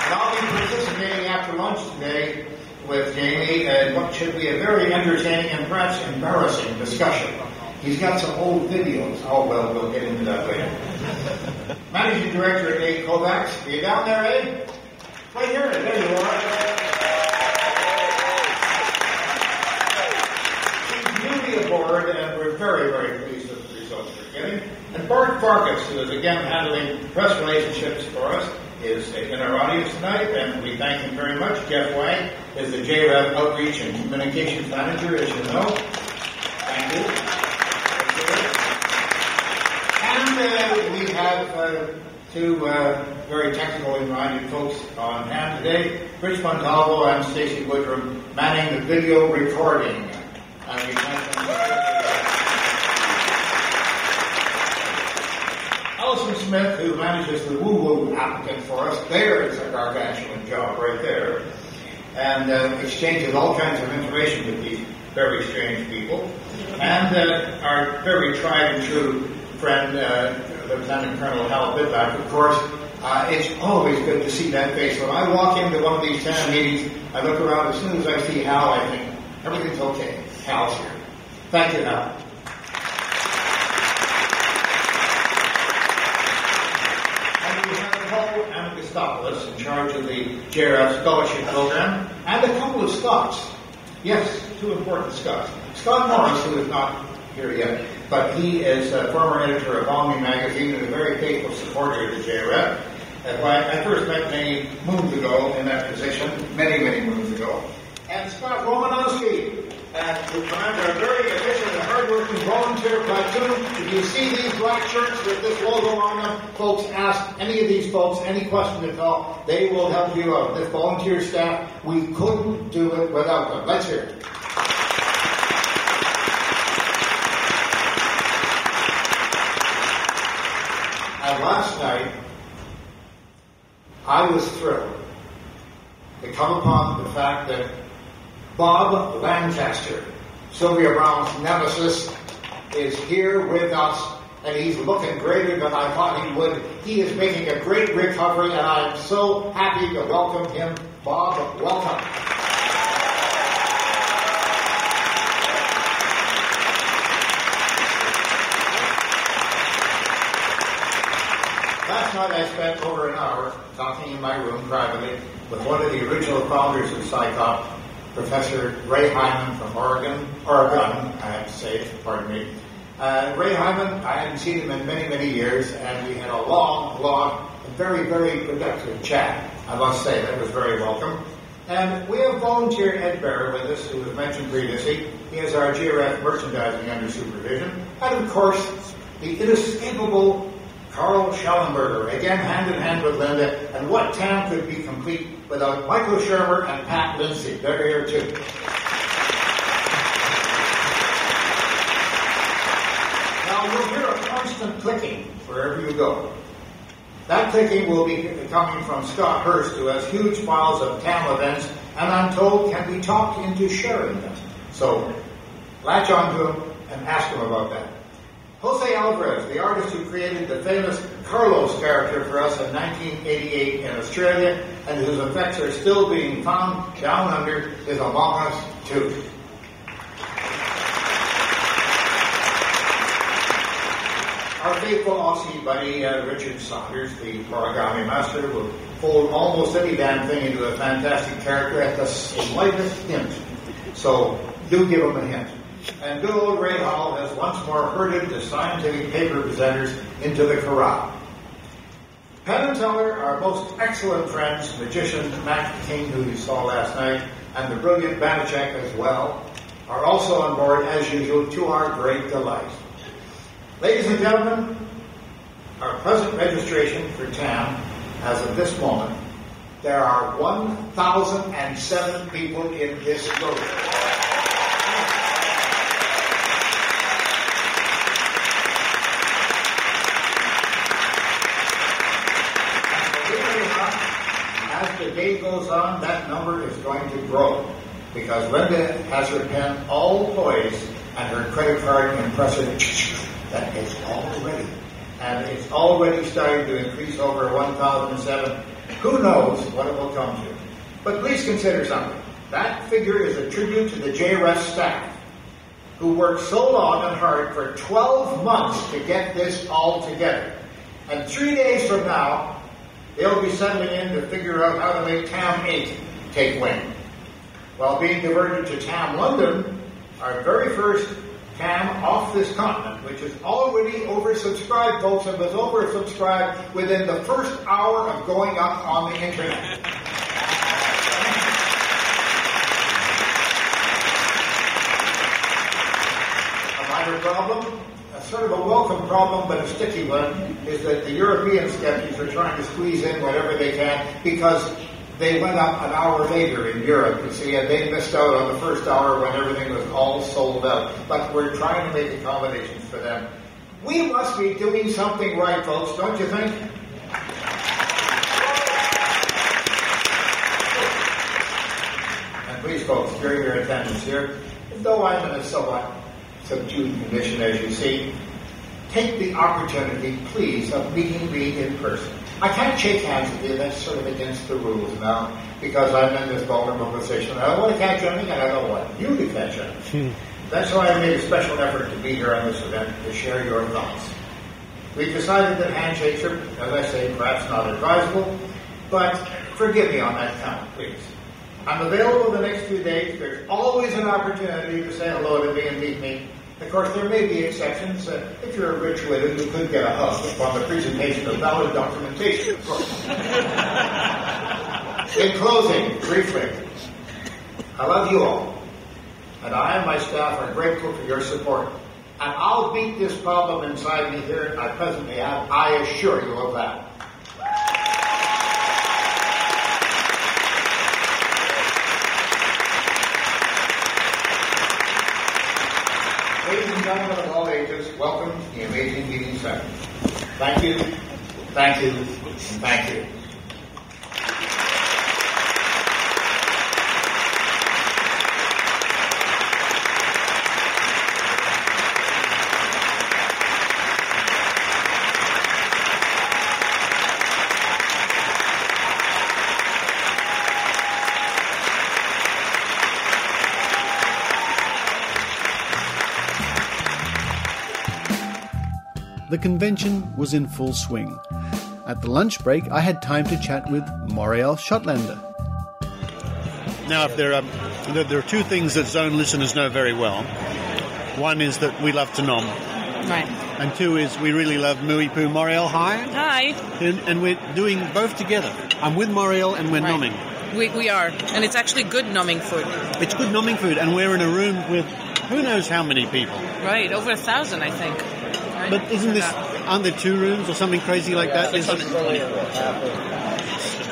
And I'll be participating after lunch today with Jamie in what should be a very entertaining and perhaps embarrassing discussion. He's got some old videos. Oh, well, we'll get into that later. Managing Director A. Kovacs. Are you down there, A? Right here. There you are. Aboard, and we're very, very pleased with the results we're getting. And Bart Farkas, who is again handling press relationships for us, is in our audience tonight, and we thank him very much. Jeff Wang is the JREF Outreach and Communications Manager, as you know. Thank you. And we have two very technically minded folks on hand today, Rich Montalvo and Stacey Woodrum, manning the video recording. And we thank them. Alison Smith, who manages the woo-woo applicant for us, there is a gargantuan job right there, and exchanges all kinds of information with these very strange people. And our very tried and true friend, Lieutenant Colonel Hal Bidback, of course. It's always good to see that face. When I walk into one of these TAM meetings, I look around. As soon as I see Hal, I think everything's okay. Hal's here. Thank you, Hal. And we have Paul Anagostopoulos in charge of the JREF Scholarship Program, and a couple of Scots. Yes, two important Scots. Scott Morris, who is not here yet, but he is a former editor of Omni Magazine and a very faithful supporter of the JREF. I first met many moons ago in that position, many moons ago. And Scott Romanowski, who commands our very efficient and hard-working volunteer platoon. If you see these black shirts with this logo on them, folks, ask any of these folks any question at all. They will help you out. This volunteer staff, we couldn't do it without them. Let's hear it. And last night, I was thrilled to come upon the fact that Bob Lancaster, Sylvia Brown's nemesis, is here with us and he's looking greater than I thought he would. He is making a great recovery, and I'm so happy to welcome him. Bob, welcome. Last night I spent over an hour talking in my room privately with one of the original founders of SciComm, Professor Ray Hyman from Oregon, I have to say, pardon me. Ray Hyman, I hadn't seen him in many, many years, and we had a long, very, very productive chat. I must say that was very welcome. And we have volunteer Ed Barrow with us, who was mentioned previously. He is our GRF merchandising under supervision. And of course, the inescapable Carl Schellenberger, again hand in hand with Linda. And what town could be complete without Michael Shermer and Pat Lindsay? They're here too. Now you'll hear a constant clicking wherever you go. That clicking will be coming from Scott Hurst, who has huge files of TAM events, and I'm told can be talked into sharing them. So latch on to him and ask him about that. Jose Alvarez, the artist who created the famous Carlos character for us in 1988 in Australia, and whose effects are still being found down under, is among us too. Our faithful Aussie buddy, Richard Saunders, the origami master, will fold almost any damn thing into a fantastic character at the slightest hint. So do give him a hint. And good old Rachael has once more herded the scientific paper presenters into the corral. Penn and Teller, our most excellent friends, magician Matt King, who you saw last night, and the brilliant Banachek as well, are also on board, as usual, to our great delight. Ladies and gentlemen, our present registration for TAM, as of this moment, there are 1,007 people in this room. As the day goes on, that number is going to grow, because Linda has her pen all poised and her credit card impressive. That is all ready. And it's already starting to increase over 1,007. Who knows what it will come to. But please consider something. That figure is a tribute to the JREF staff, who worked so long and hard for 12 months to get this all together. And 3 days from now, they'll be settling in to figure out how to make TAM 8 take wing, while being diverted to TAM London, our very first TAM off this continent, which is already oversubscribed, folks, and was oversubscribed within the first hour of going up on the internet. A minor problem, a sort of a welcome problem, but a sticky one, is that the European skeptics are trying to squeeze in whatever they can, because they went up an hour later in Europe, you see, and they missed out on the first hour when everything was all sold out. But we're trying to make accommodations for them. We must be doing something right, folks, don't you think? And please, folks, during your attendance here, though I'm in a somewhat subdued condition, as you see, take the opportunity, please, of meeting me in person. I can't shake hands with you. That's sort of against the rules now, because I'm in this vulnerable position. I don't want to catch anything, and I don't want you to catch anything. That's why I made a special effort to be here on this event, to share your thoughts. We've decided that handshakes are, as I say, perhaps not advisable, but forgive me on that count, please. I'm available the next few days. There's always an opportunity to say hello to me and meet me. Of course, there may be exceptions. If you're a rich widow, you could get a hug upon the presentation of valid documentation, of course. In closing, briefly, I love you all, and I and my staff are grateful for your support. And I'll beat this problem inside me here I presently have, I assure you of that. Ladies and gentlemen of all ages, welcome to the Amazing Meeting Center. Thank you, thank you, and thank you. The convention was in full swing. At the lunch break, I had time to chat with Rachael Schottlander. Now, if there are two things that Zone listeners know very well. One is that we love to nom. Right. And two is we really love Mooey Poo. Rachael, hi. Hi. And we're doing both together. I'm with Rachael and we're nomming. We are. And it's actually good nomming food. It's good nomming food. And we're in a room with who knows how many people. Right. Over 1,000, I think. Right? But aren't there 2 rooms or something crazy like that?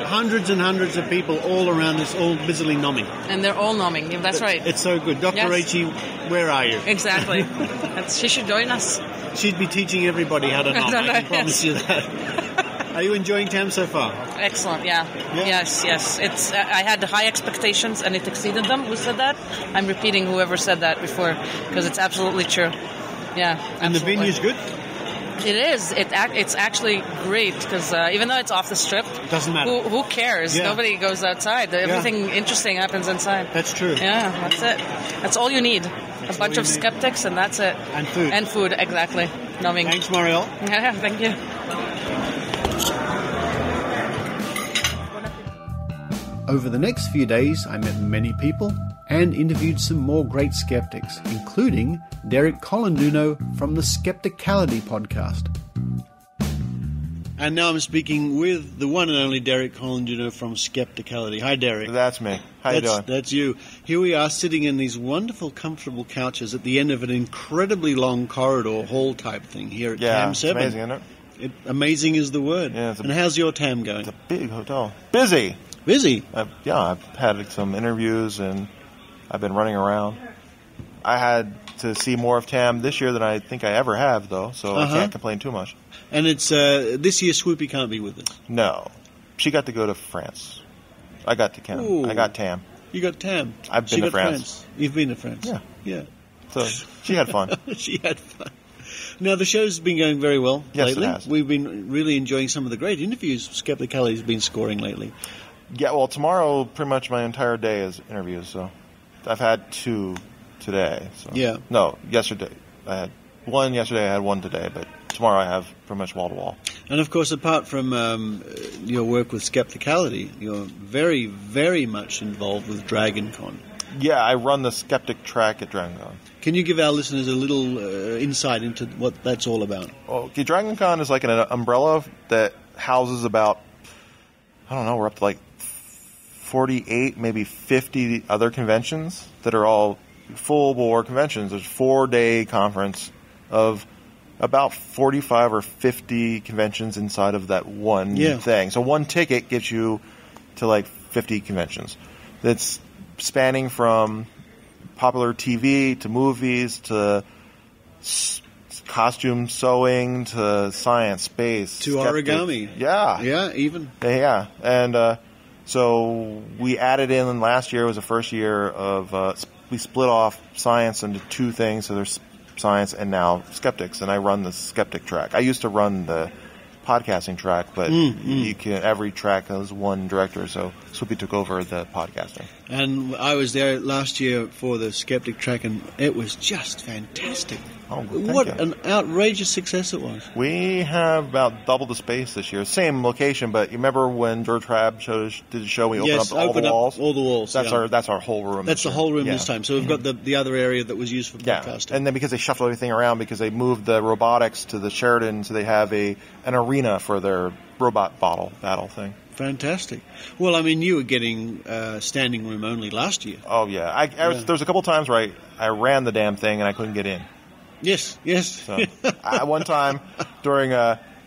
Hundreds and hundreds of people all around us, all busily nomming. And they're all nomming. Yeah, that's right. It's so good. Dr. Rachie, where are you? Exactly. She should join us. She'd be teaching everybody how to nom. I can promise you that. Are you enjoying TAM so far? Excellent, yeah. Yes. It's I had high expectations and it exceeded them. Who said that? I'm repeating whoever said that before because it's absolutely true. Yeah. And the venue's good? It is. It's actually great because even though it's off the strip, doesn't matter. Who cares? Yeah. Nobody goes outside. Everything interesting happens inside. That's true. Yeah, that's it. That's all you need. A bunch of skeptics, and that's it. And food. And food, exactly. Numbing. Thanks, Rachael. Yeah, thank you. Over the next few days, I met many people and interviewed some more great skeptics, including Derek Colanduno from the Skepticality podcast. And now I'm speaking with the one and only Derek Colanduno from Skepticality. Hi, Derek. That's me. How you doing? That's you. Here we are sitting in these wonderful, comfortable couches at the end of an incredibly long corridor hall-type thing here at TAM 7. It's amazing, isn't it? Amazing is the word. Yeah, and how's your TAM going? It's a big hotel. Busy. Busy? I've had some interviews and I've been running around. I had to see more of TAM this year than I think I ever have, though, so I can't complain too much. And it's this year Swoopy can't be with us. No. She got to go to France. I got to Canada. Ooh. I got TAM. You got TAM. I've been to France. You've been to France? Yeah. So she had fun. She had fun. Now, the show's been going very well lately. It has. We've been really enjoying some of the great interviews Skepticality's been scoring lately. Yeah, well, tomorrow, pretty much my entire day is interviews, so I've had 2 today. So. Yeah. No, yesterday. I had 1 yesterday, I had 1 today, but tomorrow I have pretty much wall-to-wall. And, of course, apart from your work with Skepticality, you're very, very much involved with DragonCon. Yeah, I run the Skeptic track at DragonCon. Can you give our listeners a little insight into what that's all about? Okay, DragonCon is like an umbrella that houses about, I don't know, we're up to like 48, maybe 50 other conventions that are all full-bore conventions. There's a 4-day conference of about 45 or 50 conventions inside of that one thing. So one ticket gets you to like 50 conventions. That's spanning from popular TV to movies to costume sewing to science, space. To origami. Yeah. Yeah, even. Yeah. And so we added in last year was the first year of we split off science into 2 things. So there's science and now skeptics, and I run the skeptic track. I used to run the podcasting track, but you can every track has one director, so Swoopy took over the podcasting. And I was there last year for the skeptic track, and it was just fantastic. Oh, what an outrageous success it was. We have about double the space this year. Same location, but you remember when George Trabb did the show, we opened up all the walls? All the walls, That's our whole room. That's the whole room this time. So we've got the other area that was used for podcasting. And then because they shuffled everything around, because they moved the robotics to the Sheridan, so they have an arena for their robot battle thing. Fantastic. Well, I mean, you were getting standing room only last year. Oh, yeah. There was a couple times where I ran the damn thing and I couldn't get in. Yes. So, one time during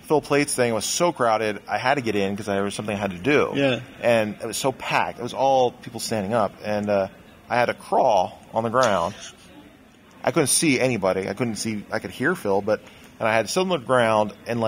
Phil Plate's thing, it was so crowded, I had to get in because there was something I had to do. Yeah. And it was so packed. It was all people standing up. And I had to crawl on the ground. I couldn't see anybody. I could hear Phil, and I had to sit on the ground and,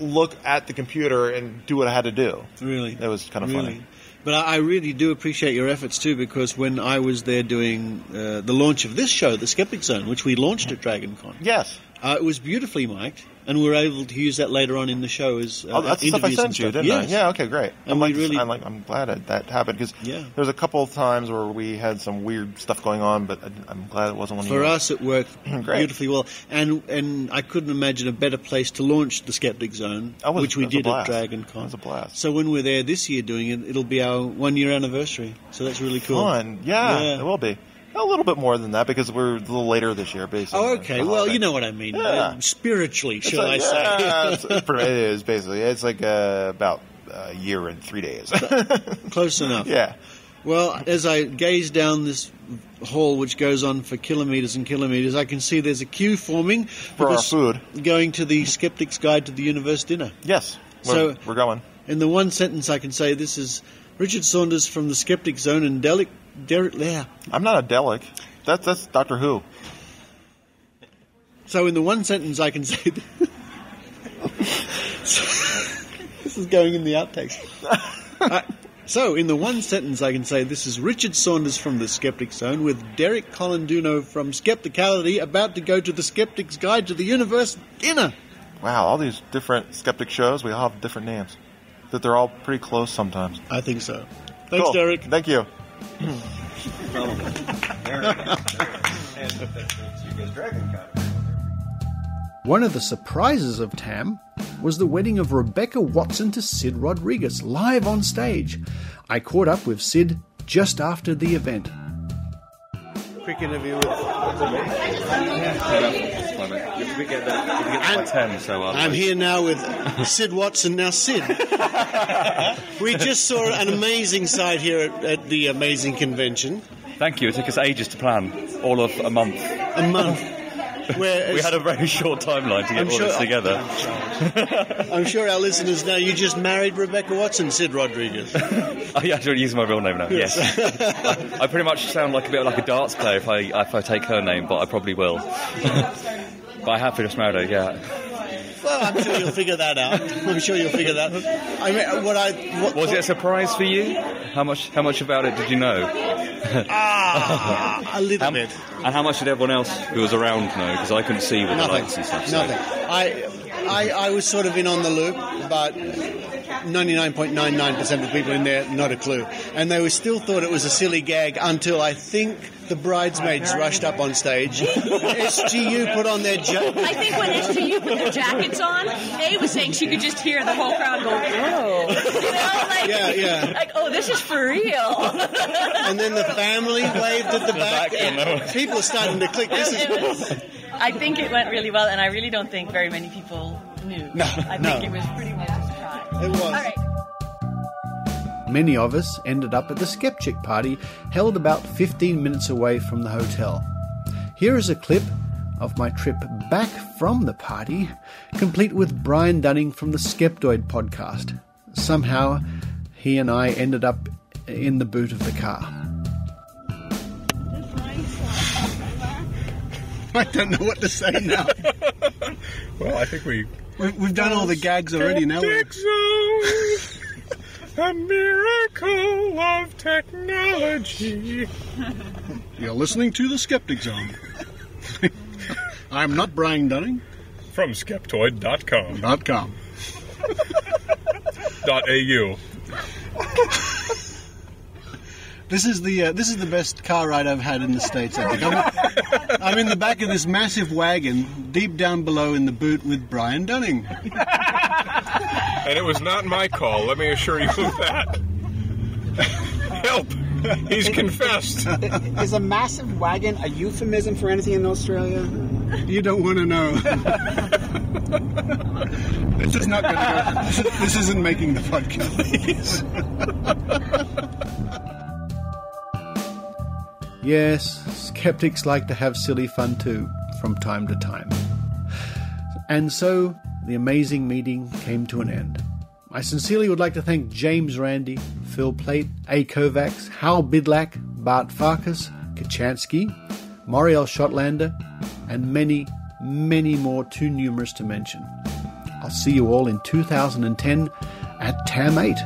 look at the computer and do what I had to do. Really? It was kind of funny. But I really do appreciate your efforts, too, because when I was there doing the launch of this show, the Skeptic Zone, which we launched at DragonCon. Yes. It was beautifully mic'd, and we were able to use that later on in the show as that's the stuff I sent you, didn't I? Yeah, okay, great. And I'm glad that happened, because there's a couple of times where we had some weird stuff going on, but I'm glad it wasn't one of yours. For us, it worked beautifully well. And I couldn't imagine a better place to launch the Skeptic Zone, which we did at Dragon Con. It was a blast. So when we're there this year doing it, it'll be our 1-year anniversary. So that's really cool. Fun. Yeah, it will be. A little bit more than that, because we're a little later this year, basically. Oh, okay. Well, you know what I mean. Spiritually, shall I say. It is, basically. It's like about a year and 3 days. Close enough. Yeah. Well, as I gaze down this hall, which goes on for kilometres and kilometres, I can see there's a queue forming for our food, going to the Skeptic's Guide to the Universe dinner. Yes, we're going. In the one sentence, I can say this is Richard Saunders from the Skeptic Zone and Derek there. I'm not a Delic. That's Doctor Who. So in the one sentence, I can say this is going in the outtakes. So in the one sentence, I can say this is Richard Saunders from the Skeptic Zone with Derek Colanduno from Skepticality, about to go to the Skeptic's Guide to the Universe dinner. Wow, all these different Skeptic shows, we all have different names. That they're all pretty close sometimes. I think so. Thanks, Derek. Thank you. One of the surprises of TAM was the wedding of Rebecca Watson to Sid Rodriguez, live on stage. I caught up with Sid just after the event. Quick interview with... I'm here now with Sid Watson. Now, Sid, we just saw an amazing sight here at the amazing convention. Thank you. It took us ages to plan, all of a month. A month. We had a very short timeline to get all this together. I'm sure our listeners know you just married Rebecca Watson, Sid Rodriguez. Oh, yeah, I should use my real name now, yes. I pretty much sound like a bit like a darts player if I take her name, but I probably will. But I have just married her, yeah. Well, I'm sure you'll figure that out. Was it a surprise for you? How much about it did you know? A little bit. And how much did everyone else who was around know? Because I couldn't see with the lights and stuff. Nothing. I was sort of in on the loop, but 99.99% of the people in there, not a clue. And they still thought it was a silly gag until I think the bridesmaids rushed up on stage. SGU put on their jackets. I think when SGU put their jackets on, A was saying she could just hear the whole crowd go, whoa. Like, oh, this is for real. And then the family waved at the back. And people are starting to click. I think it went really well, and I really don't think very many people knew. I think it was pretty much a surprise. It was. All right. Many of us ended up at the Skeptic party, held about 15 minutes away from the hotel. Here is a clip of my trip back from the party, complete with Brian Dunning from the Skeptoid podcast. Somehow, he and I ended up in the boot of the car. I don't know what to say now. Well, I think we've done all the gags already now. Skeptic Zone, a miracle of technology. You're listening to the Skeptic Zone. I'm not Brian Dunning. From Skeptoid.com. .au. This is the best car ride I've had in the States, I think. I'm in the back of this massive wagon, deep down below in the boot with Brian Dunning. And it was not my call, let me assure you of that. Help! He's confessed. Is a massive wagon a euphemism for anything in Australia? You don't want to know. This is not going to go. This isn't making the podcast. Yes, skeptics like to have silly fun too, from time to time. And so, the amazing meeting came to an end. I sincerely would like to thank James Randi, Phil Plate, A. Kovacs, Hal Bidlack, Bart Farkas, Kachansky, Moriel Shotlander, and many, many more too numerous to mention. I'll see you all in 2010 at TAM 8.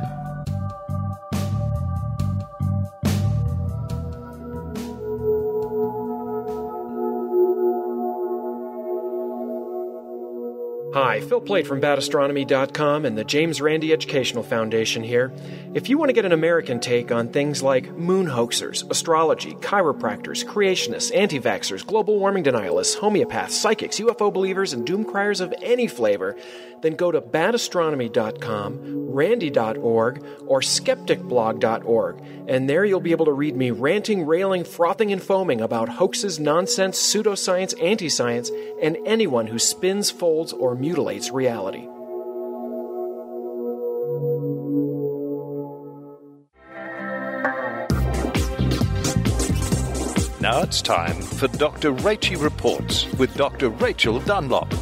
Hi, Phil Plait from badastronomy.com and the James Randi Educational Foundation here. If you want to get an American take on things like moon hoaxers, astrology, chiropractors, creationists, anti-vaxxers, global warming denialists, homeopaths, psychics, UFO believers, and doomcriers of any flavor, then go to badastronomy.com, randy.org, or skepticblog.org, and there you'll be able to read me ranting, railing, frothing, and foaming about hoaxes, nonsense, pseudoscience, anti-science, and anyone who spins, folds, or mutilates reality. Now it's time for Dr. Rachie Reports with Dr. Rachael Dunlop.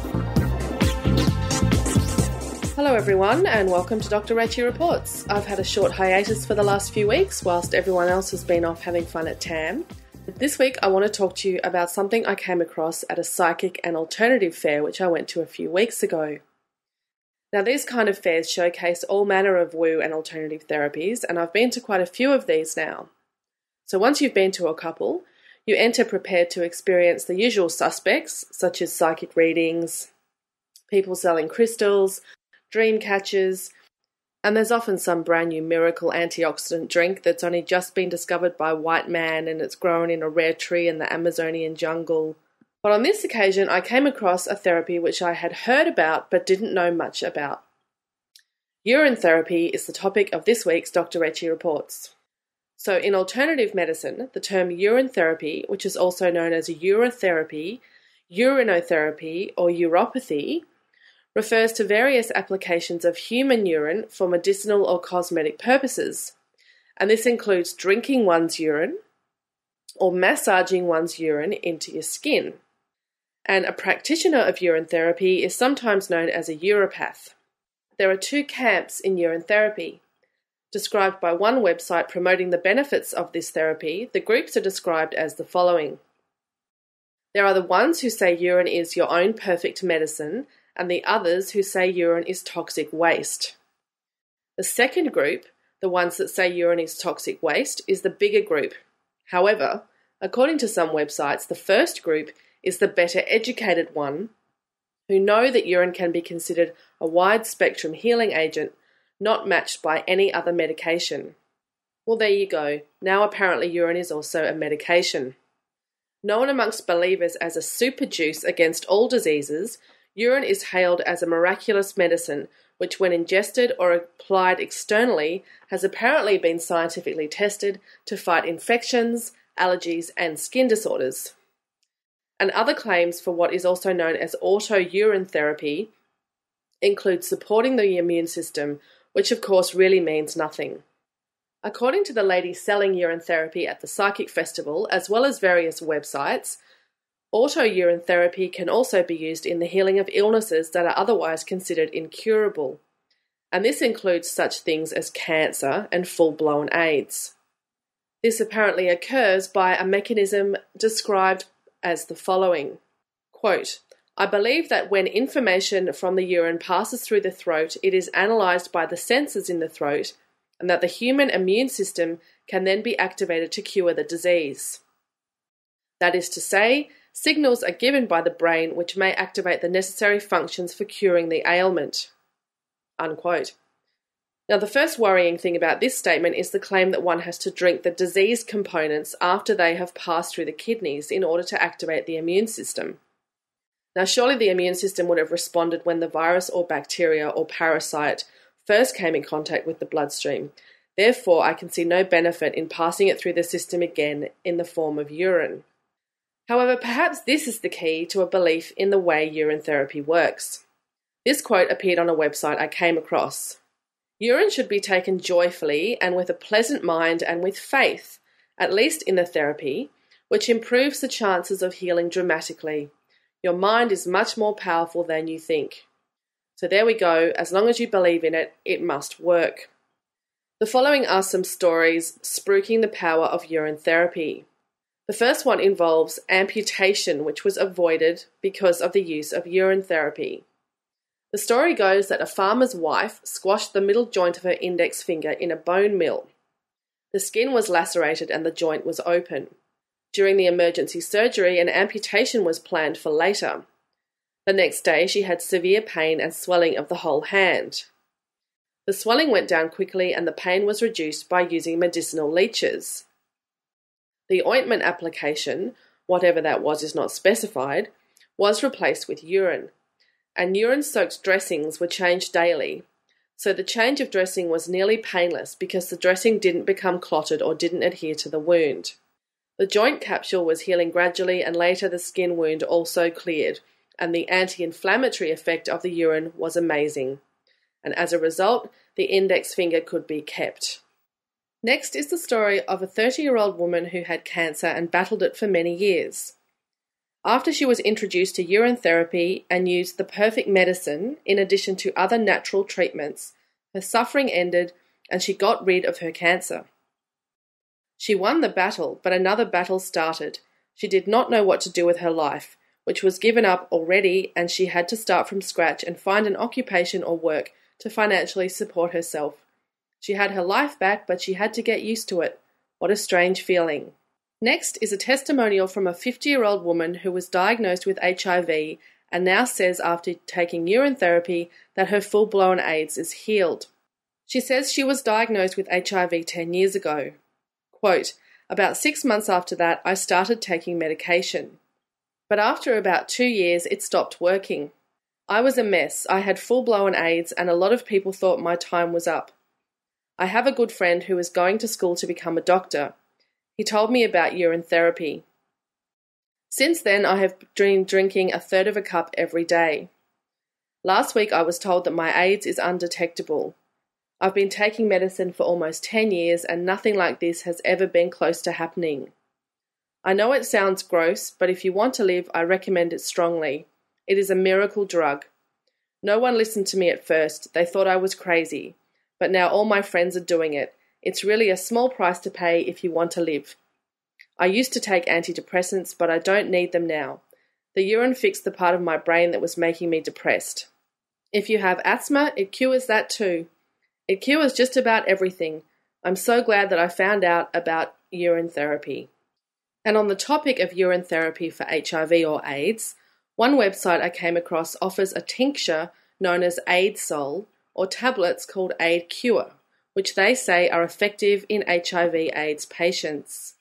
Hello everyone and welcome to Dr. Rachie Reports. I've had a short hiatus for the last few weeks whilst everyone else has been off having fun at TAM. This week I want to talk to you about something I came across at a psychic and alternative fair which I went to a few weeks ago. Now these kind of fairs showcase all manner of woo and alternative therapies, and I've been to quite a few of these now. So once you've been to a couple, you enter prepared to experience the usual suspects such as psychic readings, people selling crystals, dream catchers, and there's often some brand new miracle antioxidant drink that's only just been discovered by a white man and it's grown in a rare tree in the Amazonian jungle. But on this occasion I came across a therapy which I had heard about but didn't know much about. Urine therapy is the topic of this week's Dr. Rachie Reports. So in alternative medicine, the term urine therapy, which is also known as urotherapy, urinotherapy or uropathy, refers to various applications of human urine for medicinal or cosmetic purposes, and this includes drinking one's urine or massaging one's urine into your skin. And a practitioner of urine therapy is sometimes known as a uropath. There are two camps in urine therapy. Described by one website promoting the benefits of this therapy, the groups are described as the following. There are the ones who say urine is your own perfect medicine, and the others who say urine is toxic waste. The second group, the ones that say urine is toxic waste, is the bigger group. However, according to some websites, the first group is the better educated one, who know that urine can be considered a wide-spectrum healing agent, not matched by any other medication. Well, there you go. Now apparently urine is also a medication. Known amongst believers as a super juice against all diseases, urine is hailed as a miraculous medicine, which when ingested or applied externally has apparently been scientifically tested to fight infections, allergies, and skin disorders. And other claims for what is also known as auto-urine therapy include supporting the immune system, which of course really means nothing. According to the lady selling urine therapy at the Psychic Festival, as well as various websites, auto-urine therapy can also be used in the healing of illnesses that are otherwise considered incurable, and this includes such things as cancer and full-blown AIDS. This apparently occurs by a mechanism described as the following. Quote, I believe that when information from the urine passes through the throat, it is analysed by the sensors in the throat, and that the human immune system can then be activated to cure the disease. That is to say, signals are given by the brain which may activate the necessary functions for curing the ailment. Unquote. Now, the first worrying thing about this statement is the claim that one has to drink the disease components after they have passed through the kidneys in order to activate the immune system. Now, surely the immune system would have responded when the virus or bacteria or parasite first came in contact with the bloodstream. Therefore, I can see no benefit in passing it through the system again in the form of urine. However, perhaps this is the key to a belief in the way urine therapy works. This quote appeared on a website I came across. Urine should be taken joyfully and with a pleasant mind and with faith, at least in the therapy, which improves the chances of healing dramatically. Your mind is much more powerful than you think. So there we go. As long as you believe in it, it must work. The following are some stories spruiking the power of urine therapy. The first one involves amputation, which was avoided because of the use of urine therapy. The story goes that a farmer's wife squashed the middle joint of her index finger in a bone mill. The skin was lacerated and the joint was open. During the emergency surgery, an amputation was planned for later. The next day she had severe pain and swelling of the whole hand. The swelling went down quickly and the pain was reduced by using medicinal leeches. The ointment application, whatever that was is not specified, was replaced with urine, and urine-soaked dressings were changed daily, so the change of dressing was nearly painless because the dressing didn't become clotted or didn't adhere to the wound. The joint capsule was healing gradually and later the skin wound also cleared, and the anti-inflammatory effect of the urine was amazing. And as a result, the index finger could be kept. Next is the story of a 30-year-old woman who had cancer and battled it for many years. After she was introduced to urine therapy and used the perfect medicine in addition to other natural treatments, her suffering ended and she got rid of her cancer. She won the battle, but another battle started. She did not know what to do with her life, which was given up already, and she had to start from scratch and find an occupation or work to financially support herself. She had her life back, but she had to get used to it. What a strange feeling. Next is a testimonial from a 50-year-old woman who was diagnosed with HIV and now says after taking urine therapy that her full-blown AIDS is healed. She says she was diagnosed with HIV 10 years ago. Quote, "About 6 months after that, I started taking medication. But after about 2 years, it stopped working. I was a mess. I had full-blown AIDS and a lot of people thought my time was up. I have a good friend who is going to school to become a doctor. He told me about urine therapy. Since then, I have been drinking 1/3 of a cup every day. Last week, I was told that my AIDS is undetectable. I've been taking medicine for almost 10 years and nothing like this has ever been close to happening. I know it sounds gross, but if you want to live, I recommend it strongly. It is a miracle drug. No one listened to me at first. They thought I was crazy. But now all my friends are doing it. It's really a small price to pay if you want to live. I used to take antidepressants, but I don't need them now. The urine fixed the part of my brain that was making me depressed. If you have asthma, it cures that too. It cures just about everything. I'm so glad that I found out about urine therapy." And on the topic of urine therapy for HIV or AIDS, one website I came across offers a tincture known as AidSol or tablets called Aid Cure, which they say are effective in HIV/AIDS patients.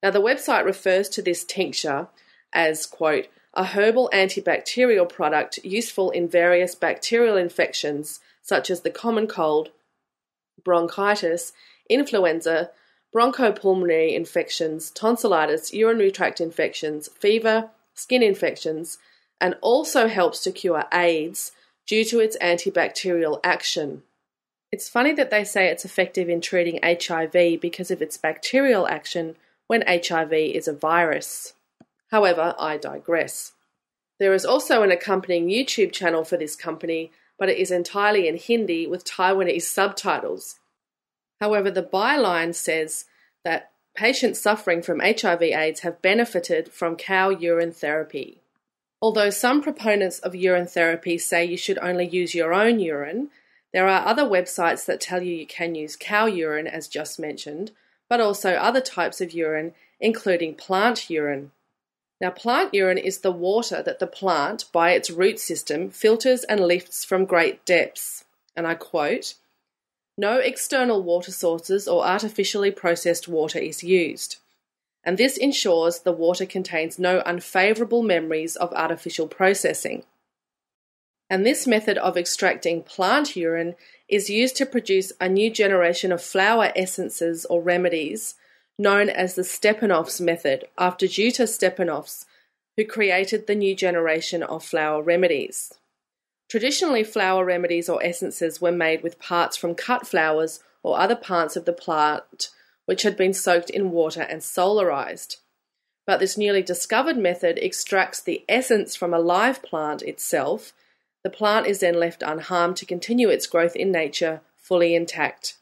Now, the website refers to this tincture as, quote, "a herbal antibacterial product useful in various bacterial infections such as the common cold, bronchitis, influenza, bronchopulmonary infections, tonsillitis, urinary tract infections, fever, skin infections, and also helps to cure AIDS due to its antibacterial action." It's funny that they say it's effective in treating HIV because of its bacterial action when HIV is a virus. However, I digress. There is also an accompanying YouTube channel for this company, but it is entirely in Hindi with Taiwanese subtitles. However, the byline says that patients suffering from HIV/AIDS have benefited from cow urine therapy. Although some proponents of urine therapy say you should only use your own urine, there are other websites that tell you can use cow urine, as just mentioned, but also other types of urine, including plant urine. Now, plant urine is the water that the plant, by its root system, filters and lifts from great depths. And I quote, "No external water sources or artificially processed water is used, and this ensures the water contains no unfavourable memories of artificial processing. And this method of extracting plant urine is used to produce a new generation of flower essences or remedies known as the Stepanov's method, after Jutta Stepanovs, who created the new generation of flower remedies. Traditionally, flower remedies or essences were made with parts from cut flowers or other parts of the plant which had been soaked in water and solarized. But this newly discovered method extracts the essence from a live plant itself. The plant is then left unharmed to continue its growth in nature, fully intact.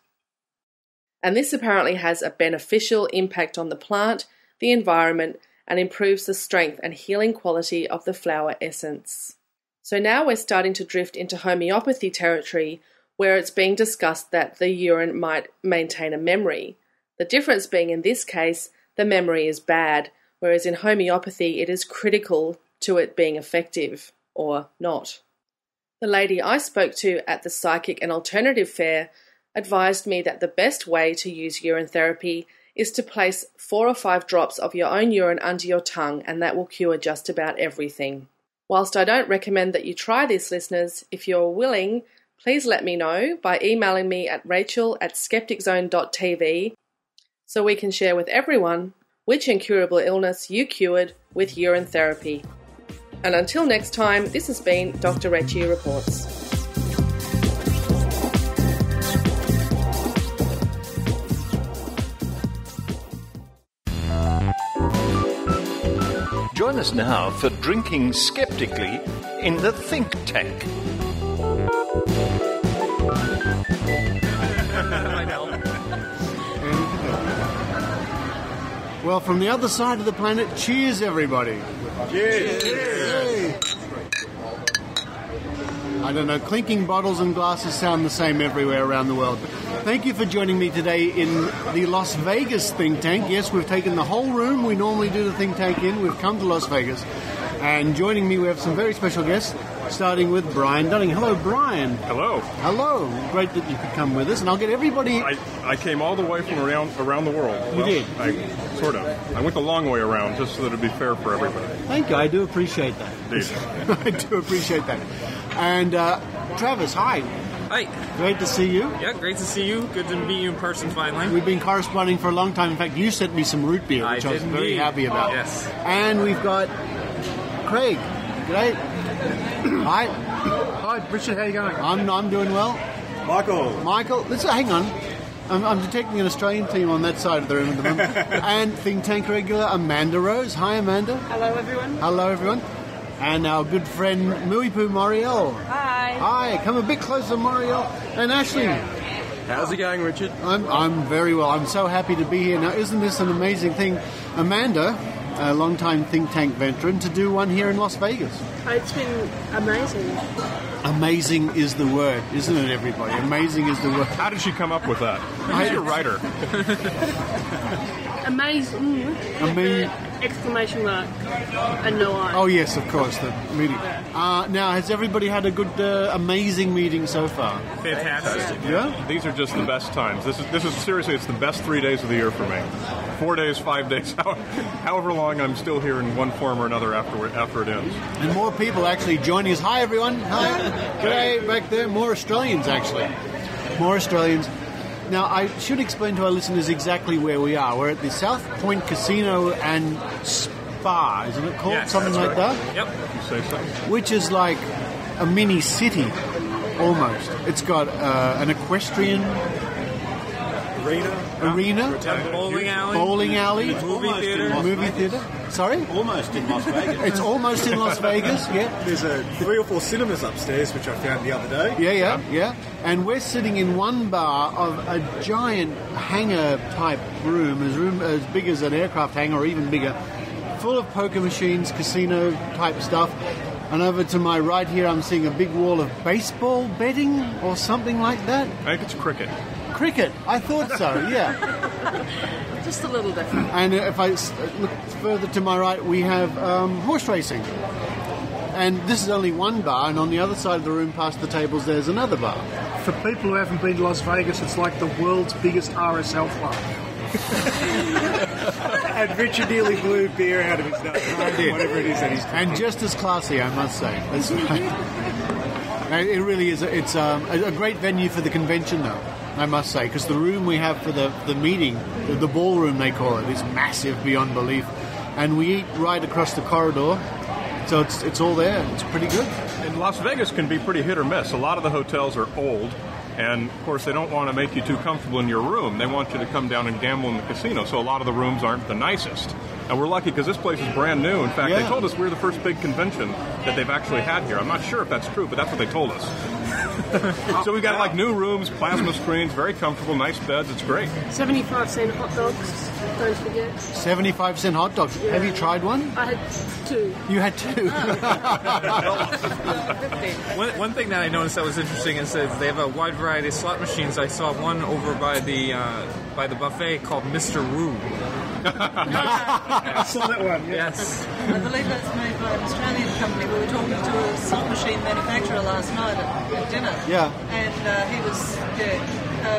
And this apparently has a beneficial impact on the plant, the environment, and improves the strength and healing quality of the flower essence. So now we're starting to drift into homeopathy territory, where it's being discussed that the urine might maintain a memory. The difference being in this case, the memory is bad, whereas in homeopathy it is critical to it being effective. or not. The lady I spoke to at the Psychic and Alternative Fair advised me that the best way to use urine therapy is to place 4 or 5 drops of your own urine under your tongue, and that will cure just about everything. Whilst I don't recommend that you try this, listeners, if you're willing, please let me know by emailing me at Rachael@skepticzone.tv so we can share with everyone which incurable illness you cured with urine therapy. And until next time, this has been Dr. Rachie Reports. Join us now for Drinking Skeptically in the Think Tank. Well, from the other side of the planet, cheers, everybody. Cheers. Cheers. I don't know, clinking bottles and glasses sound the same everywhere around the world. Thank you for joining me today in the Las Vegas Think Tank. Yes, we've taken the whole room we normally do the Think Tank in. We've come to Las Vegas. And joining me, we have some very special guests, starting with Brian Dunning. Hello, Brian. Hello. Hello. Great that you could come with us. And I'll get everybody... I came all the way from around the world. You did? Sort of. I went the long way around just so that it'd be fair for everybody. Thank you. I do appreciate that. I do appreciate that. And Travis, hi. Hi. Great to see you. Yeah, great to see you. Good to meet you in person finally. We've been corresponding for a long time. In fact, you sent me some root beer, which I was very happy about. Yes. And we've got Craig. Great. Hi. Hi, Richard. How you going? I'm doing well. Michael. Hang on. I'm detecting an Australian team on that side of the room at the moment. And Think Tank regular Amanda Rose. Hi, Amanda. Hello, everyone. Hello, everyone. And our good friend Muipu Moriel. Hi. Hi. Come a bit closer, Moriel. And Ashley. How's it going, Richard? I'm very well. I'm so happy to be here. Now, isn't this an amazing thing? Amanda, a long-time Think Tank veteran, to do one here in Las Vegas. It's been amazing. Amazing is the word, isn't it, everybody? Amazing is the word. How did she come up with that? Who's your writer? Amazing. Exclamation mark and no I. Oh, yes, of course, the meeting. Now, has everybody had a good, amazing meeting so far? Fantastic. Yeah? These are just the best times. This is seriously, it's the best 3 days of the year for me. 4 days, 5 days, however long I'm still here in one form or another after it ends. And more people actually joining us. Hi, everyone. Hi. G'day, back there. More Australians, actually. More Australians. Now, I should explain to our listeners exactly where we are. We're at the South Point Casino and Spa, isn't it called? Yes, something like right. that? Yep. You say so. Which is like a mini city, almost. It's got an equestrian arena, bowling alley, movie theatre. Sorry? Almost in Las Vegas. It's almost in Las Vegas, yeah. There's 3 or 4 cinemas upstairs, which I found the other day. Yeah. And we're sitting in one bar of a giant hangar-type room as big as an aircraft hangar or even bigger, full of poker machines, casino-type stuff. And over to my right here, I'm seeing a big wall of baseball betting or something like that. I think it's cricket. Cricket, I thought so, yeah. Just a little different. And if I look further to my right, we have horse racing. And this is only one bar, and on the other side of the room, past the tables, there's another bar. For people who haven't been to Las Vegas, it's like the world's biggest RSL club. And Richard nearly blew beer out of his nose. Whatever it is that he's and just as classy, I must say. That's right. It really is. It's a great venue for the convention, though, I must say, because the room we have for the meeting, the ballroom they call it, is massive beyond belief. And we eat right across the corridor, so it's all there. It's pretty good. And Las Vegas can be pretty hit or miss. A lot of the hotels are old. And, of course, they don't want to make you too comfortable in your room. They want you to come down and gamble in the casino, so a lot of the rooms aren't the nicest. And we're lucky because this place is brand new. In fact, They told us we're the first big convention that they've actually had here. I'm not sure if that's true, but that's what they told us. So we've got, like, new rooms, plasma screens, very comfortable, nice beds. It's great. 75-cent hot dogs, don't forget. 75-cent hot dogs. Yeah. Have you tried one? I had 2. You had 2? One thing that I noticed that was interesting is that they have a wide variety of slot machines. I saw one over by the buffet called Mr. Wu. I saw that one. Yes. I believe that's made by an Australian company. We were talking to a slot machine manufacturer last night at dinner. Yeah. And he was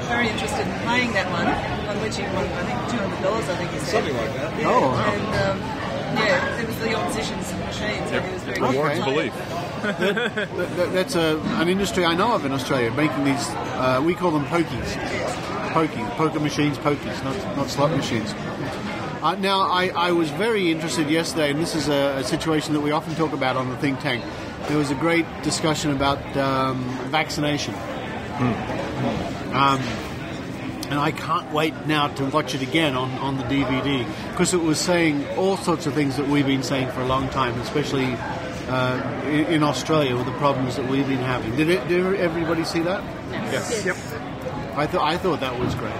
very interested in playing that one, on which he won, I think, $200, I think he said. Something like that. Yeah. Oh. And, it was the opposition's machine, so he was very Rewards belief. That's an industry I know of in Australia, making these, we call them pokies. Poker machines, pokies, not slot machines. Now, I was very interested yesterday, and this is a situation that we often talk about on the think tank. There was a great discussion about vaccination. And I can't wait now to watch it again on the DVD, because it was saying all sorts of things that we've been saying for a long time, especially in Australia with the problems that we've been having. Did everybody see that? Yes. Yep. I thought that was great.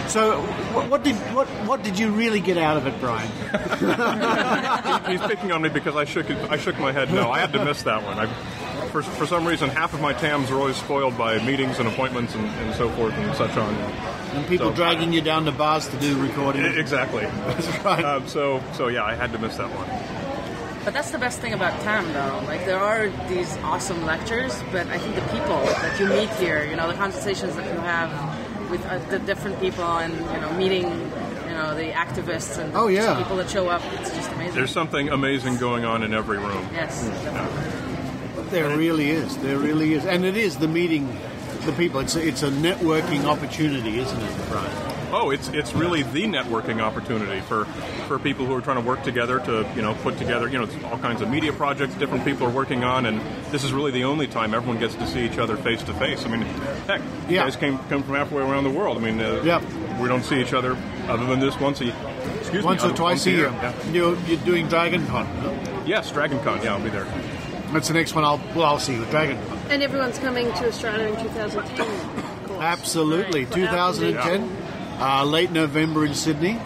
So, what did you really get out of it, Brian? He's picking on me because I shook my head no. I had to miss that one. For some reason, half of my TAMs are always spoiled by meetings and appointments and so forth and such on. And people dragging you down to bars to do recording. Exactly. That's right. So yeah, I had to miss that one. But that's the best thing about TAM, though. Like, there are these awesome lectures, but I think the people that you meet here, the conversations that you have with the different people and, meeting, the activists and people that show up, it's just amazing. There's something amazing going on in every room. Yes. There really is. And it is the meeting the people. It's a networking opportunity, isn't it, Brian? Oh, it's really the networking opportunity for people who are trying to work together to put together all kinds of media projects different people are working on, and this is really the only time everyone gets to see each other face to face. I mean, heck, you guys come from halfway around the world. I mean, we don't see each other other than this once or twice a year. Yeah. You're doing Dragon Con. Yes, Dragon Con. Yeah, I'll be there. That's the next one. I'll see you at Dragon Con. And everyone's coming to Australia in 2010. Of course. Absolutely, 2010. Late November in Sydney.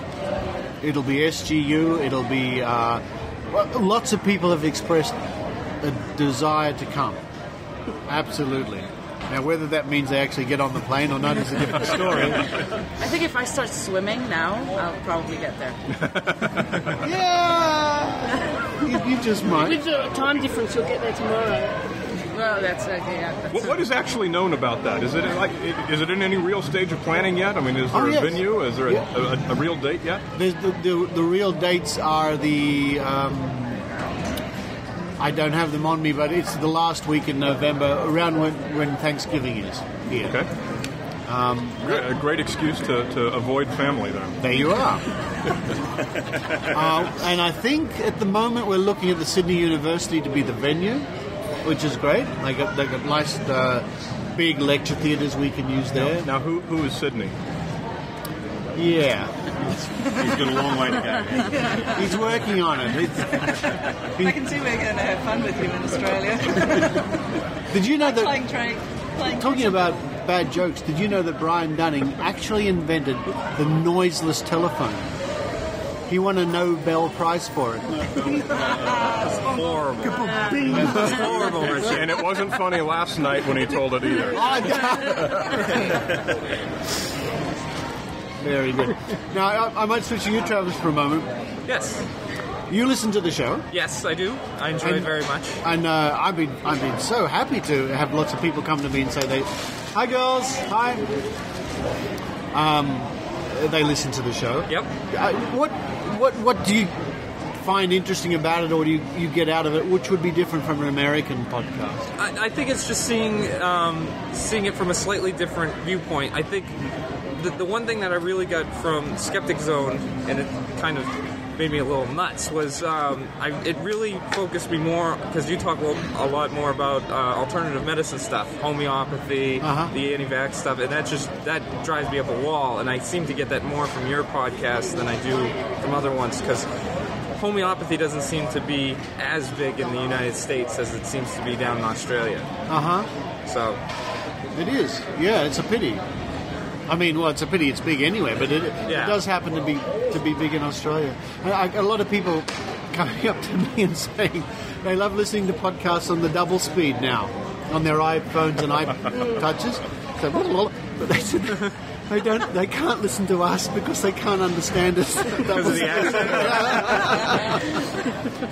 It'll be SGU. It'll be... lots of people have expressed a desire to come. Absolutely. Now, whether that means they actually get on the plane or not is a different story. I think if I start swimming now, I'll probably get there. Yeah! You just might. With the time difference, you'll get there tomorrow. Well, that's okay. Yeah, what is actually known about that? Is it in any real stage of planning yet? I mean, is there a venue? Is there a real date yet? The real dates are the... I don't have them on me, but it's the last week in November, around when Thanksgiving is here. Okay. A great excuse to avoid family, then. There you are. And I think at the moment we're looking at the Sydney University to be the venue, which is great. They got nice big lecture theatres we can use there. Now who is Sydney? Yeah. He's got a long way to go. He's working on it. I can see we're going to have fun with you in Australia. Did you know that... Playing talking about bad jokes, did you know that Brian Dunning actually invented the noiseless telephone? He won a Nobel Prize for it. Horrible. Horrible, Rachie. And it wasn't funny last night when he told it either. Very good. Now, I might switch to you, Travis, for a moment. Yes. You listen to the show. Yes, I do. I enjoy it very much. And I've been so happy to have lots of people come to me and say, hi, girls, hi. They listen to the show. Yep. What do you find interesting about it, or do you get out of it, which would be different from an American podcast? I think it's just seeing it from a slightly different viewpoint. I think the one thing that I really got from Skeptic Zone, and it kind of made me a little nuts, was it really focused me more, because you talk a lot more about alternative medicine stuff, homeopathy, the anti-vax stuff, and that drives me up a wall, and I seem to get that more from your podcast than I do from other ones, because homeopathy doesn't seem to be as big in the United States as it seems to be down in Australia. So it is. Yeah, it's a pity. I mean, well, it's a pity it's big anyway, but it does happen to be big in Australia. A lot of people coming up to me and saying they love listening to podcasts on the double speed now, on their iPhones and iTouches. So, but They can't listen to us because they can't understand us. Because of the accent.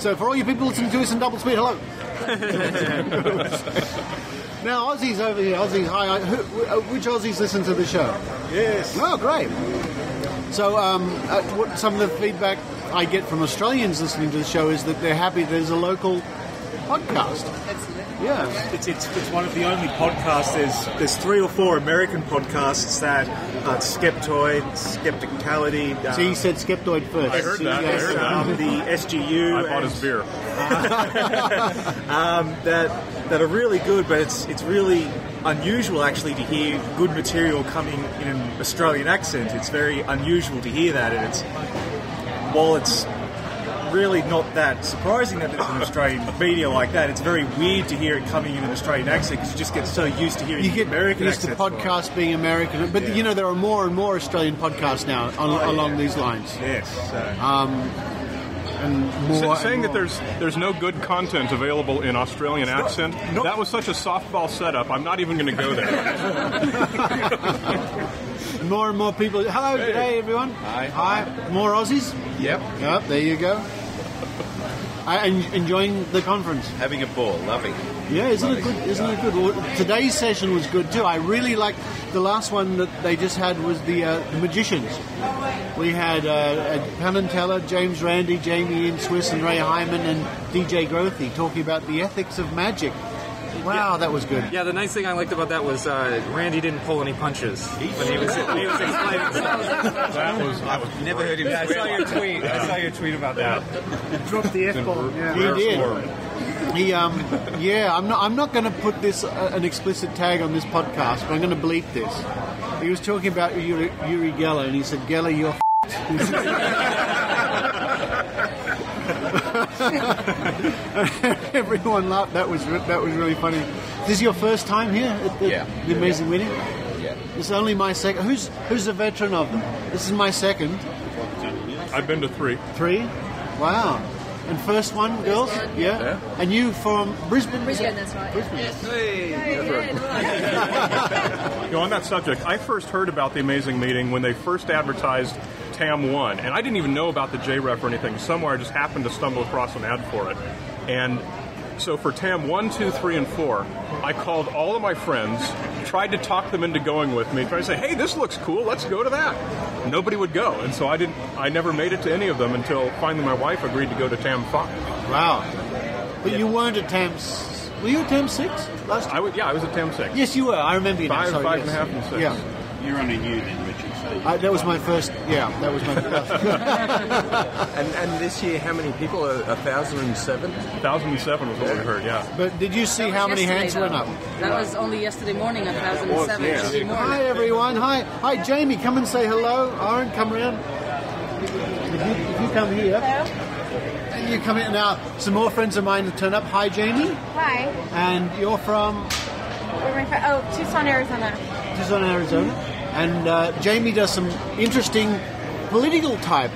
So for all you people listening to us in double speed, hello. Now, Aussies over here. Aussies, hi. Which Aussies listen to the show? Yes. Oh, great. So what some of the feedback I get from Australians listening to the show is that they're happy there's a local podcast. Yeah, it's one of the only podcasts. There's 3 or 4 American podcasts that Skeptoid, Skepticality. So you said Skeptoid first. I heard that. The SGU. I bought his beer. That are really good, but it's really unusual actually to hear good material coming in an Australian accent. It's very unusual to hear that, and while it's really not that surprising that there's an Australian media like that, it's very weird to hear it coming in an Australian accent because you just get so used to hearing American accents. You get used to podcasts being American, but there are more and more Australian podcasts now along these lines. Yes. And more saying and more. that there's no good content available in Australian accent, that was such a softball setup. I'm not even going to go there. More and more people. Hello, hey everyone. Hi. More Aussies? Yep. There you go. Enjoying the conference. Having a ball, loving it. Yeah, isn't it good? Well, today's session was good too. I really liked the last one that they just had was the magicians. We had Penn and Teller, James Randi, Jamie Ian Swiss, and Ray Hyman and DJ Grothy talking about the ethics of magic. Wow, that was good. Yeah, the nice thing I liked about that was Randy didn't pull any punches when he was explaining stuff. That was never heard him. Yeah, I saw your tweet about that. Dropped the F-bomb. Yeah. He did. I'm not going to put this an explicit tag on this podcast, but I'm going to bleep this. He was talking about Uri Geller, and he said, "Geller, you're Everyone laughed. That was really funny. This is your first time here at the amazing meeting? Yeah. This is only my second. Who's a veteran of them? This is my second. I've been to 3. 3? Wow. And first one, girls? Yeah. And you from Brisbane? Brisbane, that's right. On that subject, I first heard about the amazing meeting when they first advertised TAM 1, and I didn't even know about the JREF or anything. Somewhere I just happened to stumble across an ad for it. And so for TAM 1, 2, 3, and 4, I called all of my friends, tried to talk them into going with me, tried to say, hey, this looks cool, let's go to that. Nobody would go, and so I never made it to any of them until finally my wife agreed to go to TAM 5. Wow. But you weren't at TAM... Were you at TAM 6 last year? I was at TAM 6. Yes, you were. I remember you now. 5, 5.5, and 6. Yeah. You're only new then, Richard. That was my first. Yeah, that was my first. And this year, how many people? 1,007? 1,007 was what we heard. Yeah. But did you see how many hands went up? That was only yesterday morning, 1,007. Hi everyone. Hi, Jamie. Come and say hello. Aaron, come around. If you come here. Hello. And you come in now. Some more friends of mine have turned up. Hi, Jamie. Hi. And you're from? Where am I from? Oh, Tucson, Arizona. Tucson, Arizona. And Jamie does some interesting political type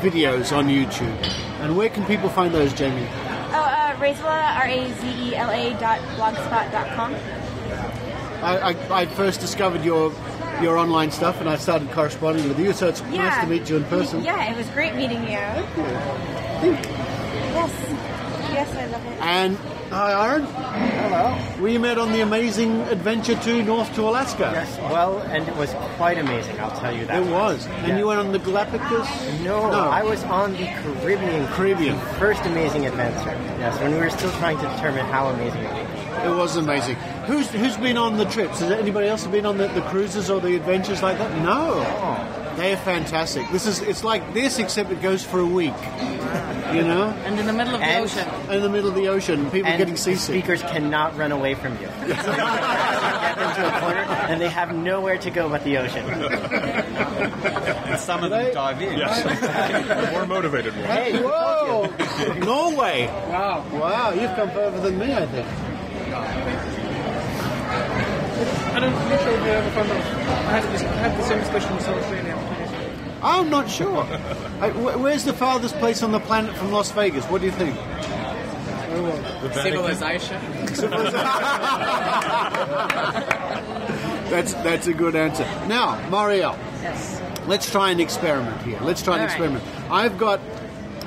videos on YouTube. And where can people find those, Jamie? Oh, Razela, razela.blogspot.com. I first discovered your online stuff, and I started corresponding with you. So it's nice to meet you in person. Yeah, it was great meeting you. Yes, I love it. And hi, Aaron. Hello. We met on the amazing adventure to North to Alaska. Yes, well, and it was quite amazing, I'll tell you that. It was. And you went on the Galapagos? No, I was on the Caribbean. The first amazing adventure. Yes, when we were still trying to determine how amazing it was. It was amazing. Who's been on the trips? Has anybody else been on the cruises or the adventures like that? No. Oh. They are fantastic. It's like this, except it goes for a week. You know? And in the middle of the ocean. In the middle of the ocean. People getting seasick. Speakers cannot run away from you. So you get them to a corner, and they have nowhere to go but the ocean. And some of them dive in. Yes. More motivated ones. Hey, whoa! Norway! Wow, you've come further than me, I think. I'm not sure if you ever found out. I had the same discussion with Australia. I'm not sure. Where's the farthest place on the planet from Las Vegas? What do you think? Civilization. That's a good answer. Now, Marielle. Yes. Let's try an experiment here. Let's try an All right. experiment. I've got...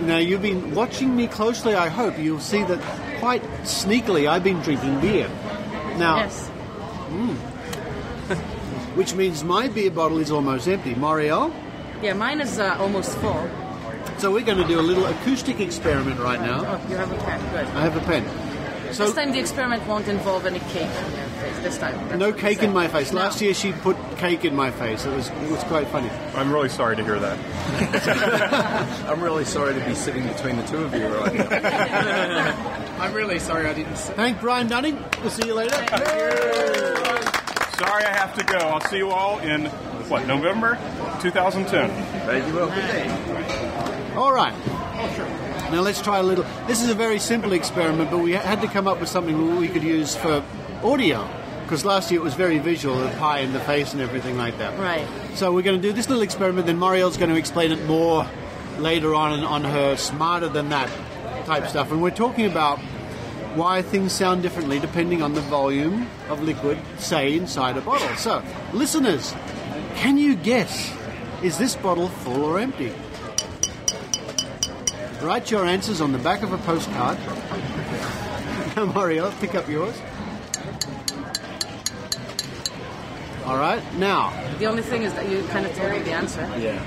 Now, you've been watching me closely, I hope. You'll see that quite sneakily I've been drinking beer. Now... Yes. Which means my beer bottle is almost empty. Marielle? Yeah, mine is almost full. So we're going to do a little acoustic experiment right now. Oh, you have a pen. Good. I have a pen. So This time the experiment won't involve any cake in your face. This time. That's no what we cake said. in my face. No. Last year she put cake in my face. It was quite funny. I'm really sorry to hear that. I'm really sorry to be sitting between the two of you right now. I'm really sorry I didn't say. Thank Brian Dunning. We'll see you later. Sorry I have to go. I'll see you all in, November 2010. Maybe you will. All right. Now let's try a little... This is a very simple experiment, but we had to come up with something we could use for audio. Because last year it was very visual, the pie in the face and everything like that. Right. So we're going to do this little experiment, then Marielle's going to explain it more later on her smarter than that type stuff. And we're talking about why things sound differently depending on the volume of liquid, say, inside a bottle. So, listeners, can you guess, is this bottle full or empty? Write your answers on the back of a postcard. Now, Marielle, pick up yours. All right, now. The only thing is that you kind of told me the answer. Yeah.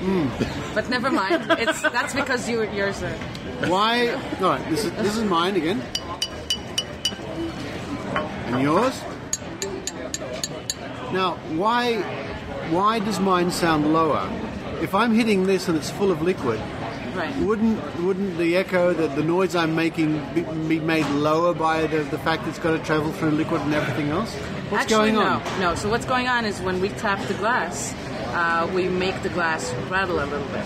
But never mind. That's because yours are... Why? All right, this is mine again. And yours? Now, why does mine sound lower? If I'm hitting this and it's full of liquid, right. wouldn't the echo, the noise I'm making, be made lower by the fact it's got to travel through liquid and everything else? What's Actually, going on? No. So what's going on is when we tap the glass, we make the glass rattle a little bit.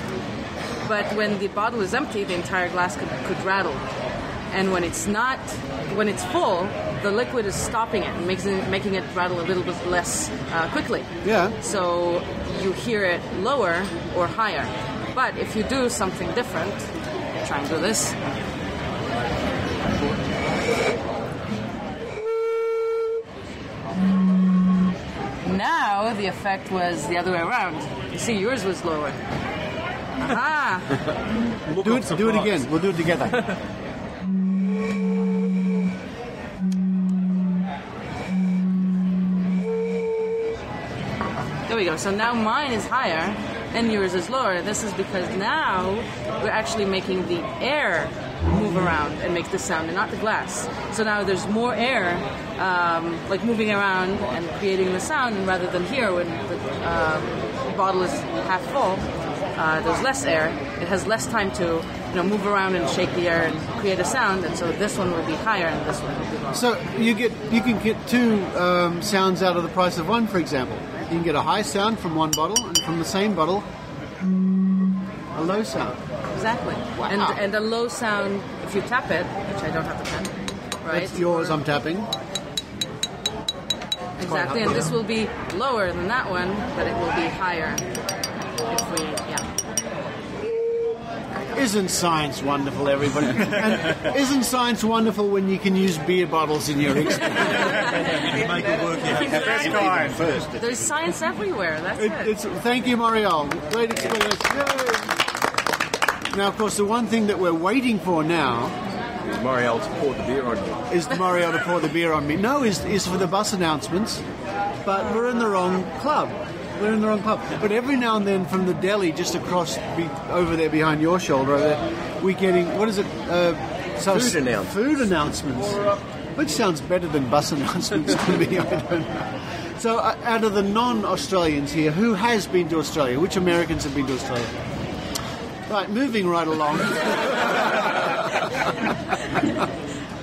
But when the bottle is empty, the entire glass could rattle. And when it's full, the liquid is stopping it and making it rattle a little bit less quickly. Yeah. So you hear it lower or higher. But if you do something different, try and do this. Now the effect was the other way around. You see, yours was lower. Aha! Do it again. We'll do it together. There we go. So now mine is higher and yours is lower. This is because now we're actually making the air move around and make the sound and not the glass. So now there's more air like moving around and creating the sound, and rather than here when the bottle is half full, there's less air. It has less time to move around and shake the air and create a sound, and so this one will be higher and this one will be lower. So you can get two sounds out of the price of one, for example. You can get a high sound from one bottle, and from the same bottle, a low sound. Exactly. Wow. And a low sound, if you tap it, which I don't have the pen, right? That's yours, I'm tapping. Exactly, and this will be lower than that one, but it will be higher if we, Isn't science wonderful, everybody? And isn't science wonderful when you can use beer bottles in your experiment? You make it work, you have the best kind first. There's science everywhere, that's it. Thank you, Marielle. Great experience. Yay. Now, of course, the one thing that we're waiting for now is Marielle to pour the beer on you. Is Marielle to pour the beer on me? No, is for the bus announcements, but we're in the wrong club. We're in the wrong club. But every now and then from the deli just across, over there behind your shoulder, over there, we're getting, what is it? Food announcements. Food announcements. Which sounds better than bus announcements to me, I don't know. So out of the non-Australians here, who has been to Australia? Which Americans have been to Australia? Right, moving right along.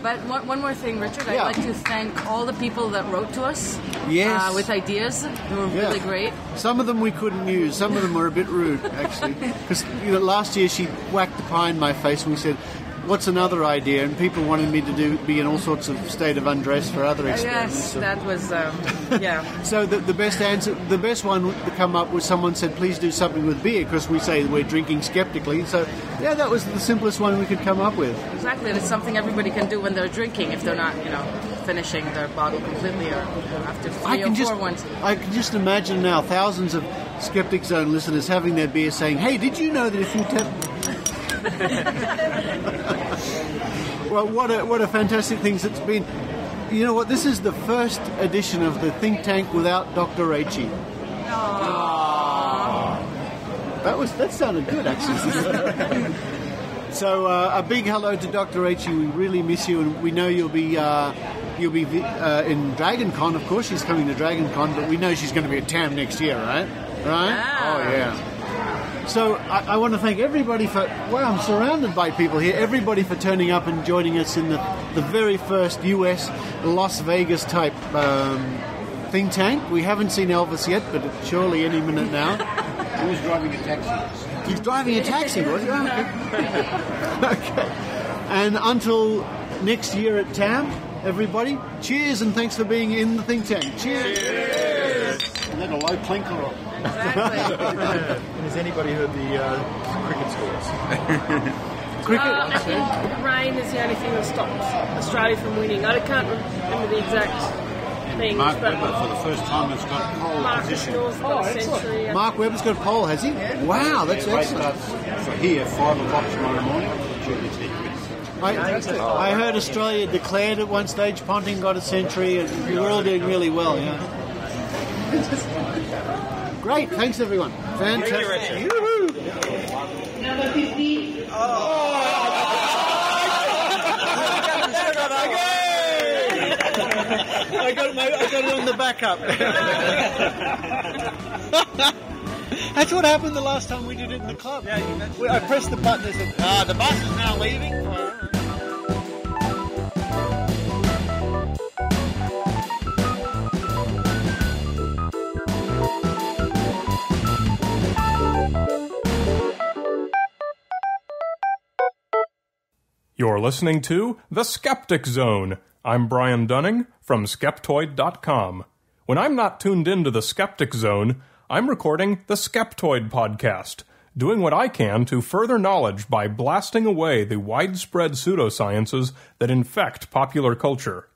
But one more thing, Richard, I'd like to thank all the people that wrote to us with ideas. They were really great. Some of them we couldn't use. Some of them were a bit rude, actually. Because last year she whacked the pie in my face and we said, what's another idea? And people wanted me to be in all sorts of state of undress for other experiments. Yes, that was, So the best answer, the best one to come up was someone said, please do something with beer, because we say we're drinking skeptically. So, that was the simplest one we could come up with. Exactly, and it's something everybody can do when they're drinking if they're not, finishing the bottle completely, or after 3 or 4 ones. I can just imagine now thousands of Skeptic Zone listeners having their beer saying, "Hey, did you know that if you Well, what a fantastic thing it's been. You know what? This is the first edition of the Think Tank without Dr. Rachie. That sounded good, actually. So a big hello to Dr. Rachie. We really miss you, and we know you'll be in Dragon Con. Of course, she's coming to Dragon Con, but we know she's going to be at TAM next year, right? Right? Yeah. Oh yeah. So I want to thank everybody for... Wow, I'm surrounded by people here. Everybody for turning up and joining us in the very first US Las Vegas type think tank. We haven't seen Elvis yet, but it's surely any minute now. He was driving a taxi. He's driving a taxi, was he? Okay. Okay. And until next year at TAM, everybody, cheers and thanks for being in the think tank. Cheers! And then a low clinker or... Exactly. Has anybody heard the cricket scores? I think rain is the only thing that stopped Australia from winning. I can't remember the exact things. Mark but Webber, for the first time, has got pole position. Century. Mark Webber's got pole, has he? Yeah. Wow, that's excellent. So here, 5 o'clock tomorrow morning. I heard Australia declared at one stage, Ponting got a century, and we're all doing really well. Yeah. Great, thanks everyone. Fantastic. Woo-hoo. Number 50. I got it on the backup. That's what happened the last time we did it in the club. Yeah, I pressed the button and said, the bus is now leaving. You're listening to The Skeptic Zone. I'm Brian Dunning from Skeptoid.com. When I'm not tuned into The Skeptic Zone, I'm recording the Skeptoid podcast, doing what I can to further knowledge by blasting away the widespread pseudosciences that infect popular culture.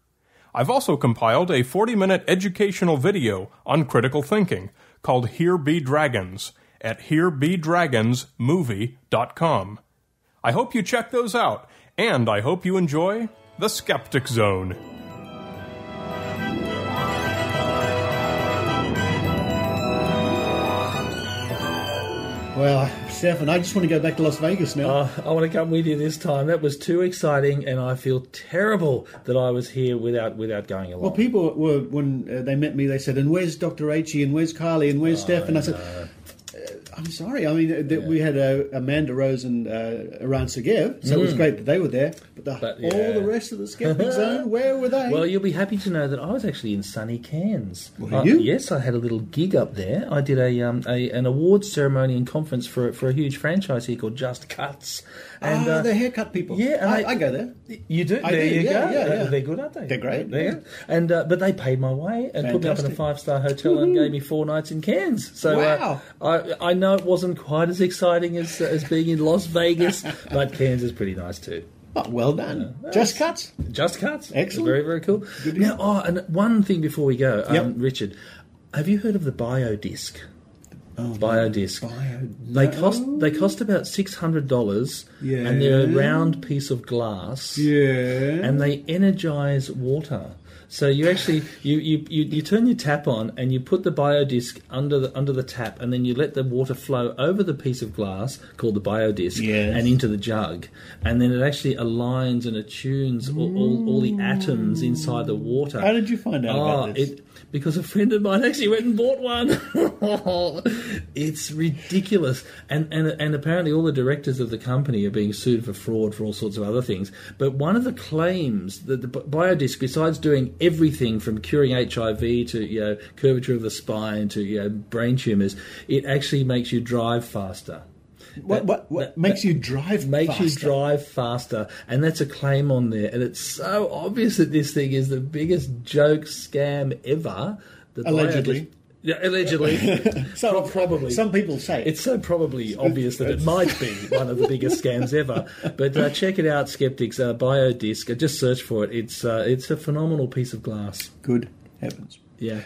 I've also compiled a 40-minute educational video on critical thinking called Here Be Dragons at herebedragonsmovie.com. I hope you check those out, and I hope you enjoy The Skeptic Zone. Well, Stefan, I just want to go back to Las Vegas now. I want to come with you this time. That was too exciting, and I feel terrible that I was here without going along. Well, people were, when they met me, they said, and where's Dr. Rachie, and where's Kylie, and where's Stefan? I said, I'm sorry. I mean, we had Amanda Rose and Iran Sergeyev, so it was great that they were there. But all the rest of the Skeptic Zone, where were they? Well, you'll be happy to know that I was actually in sunny Cairns. Were you? Yes, I had a little gig up there. I did an awards ceremony and conference for a huge franchise here called Just Cuts. And the haircut people. Yeah, I go there. You do? There you go. Yeah. They're good, aren't they? They're great. Yeah. And but they paid my way and put me up in a 5-star hotel and gave me 4 nights in Cairns. So wow. I know it wasn't quite as exciting as being in Las Vegas, but Cairns is pretty nice too. Oh, well done. Just Cuts. Just Cuts. Excellent. Very, very cool. Good. Now, and one thing before we go, Richard, have you heard of the BioDisc? BioDisc. They cost about $600, and they're a round piece of glass. Yeah. And they energize water. So you actually you turn your tap on and you put the BioDisc under the tap, and then you let the water flow over the piece of glass called the BioDisc and into the jug, and then it actually aligns and attunes all the atoms inside the water. How did you find out about this? Because a friend of mine actually went and bought one. It's ridiculous. And apparently all the directors of the company are being sued for fraud for all sorts of other things. But one of the claims that the BioDisc, besides doing everything from curing HIV to curvature of the spine to brain tumours, it actually makes you drive faster. What makes you drive makes faster? you drive faster, and that's a claim on there. And it's so obvious that this thing is the biggest joke scam ever. Allegedly. Yeah, allegedly. Probably. Some people say. It's so probably obvious that it might be one of the biggest scams ever. But check it out, Skeptics. Biodisc. Just search for it. It's a phenomenal piece of glass. Good heavens. Yeah.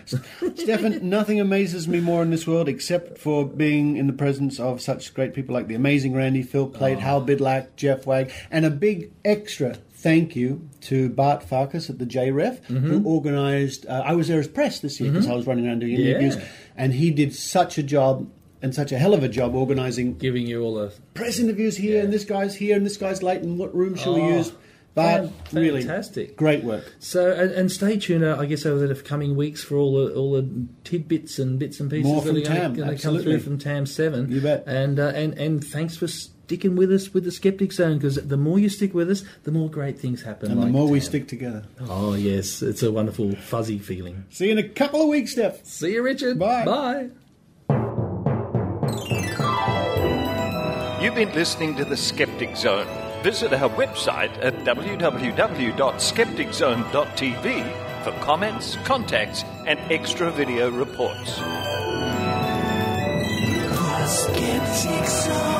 Stefan, nothing amazes me more in this world except for being in the presence of such great people like the amazing Randy, Phil Plate, Hal Bidlack, Jeff Wagg, and a big extra thank you to Bart Farkas at the JREF, who organised... I was there as press this year because I was running around doing interviews, and he did such a job, and such a hell of a job organising... Giving you all the... Press interviews here, and this guy's here, and this guy's late, and what room shall we use? But really, fantastic, great work. So, and stay tuned. I guess over the coming weeks for all the tidbits and bits and pieces More that from are TAM, going to come through from TAM 7. You bet. And thanks for sticking with us with the Skeptic Zone, because the more you stick with us, the more great things happen. And the more we stick together. Oh yes, it's a wonderful fuzzy feeling. See you in a couple of weeks, Steph. See you, Richard. Bye. Bye. You've been listening to The Skeptic Zone. Visit our website at www.skepticzone.tv for comments, contacts, and extra video reports. The Skeptic Zone.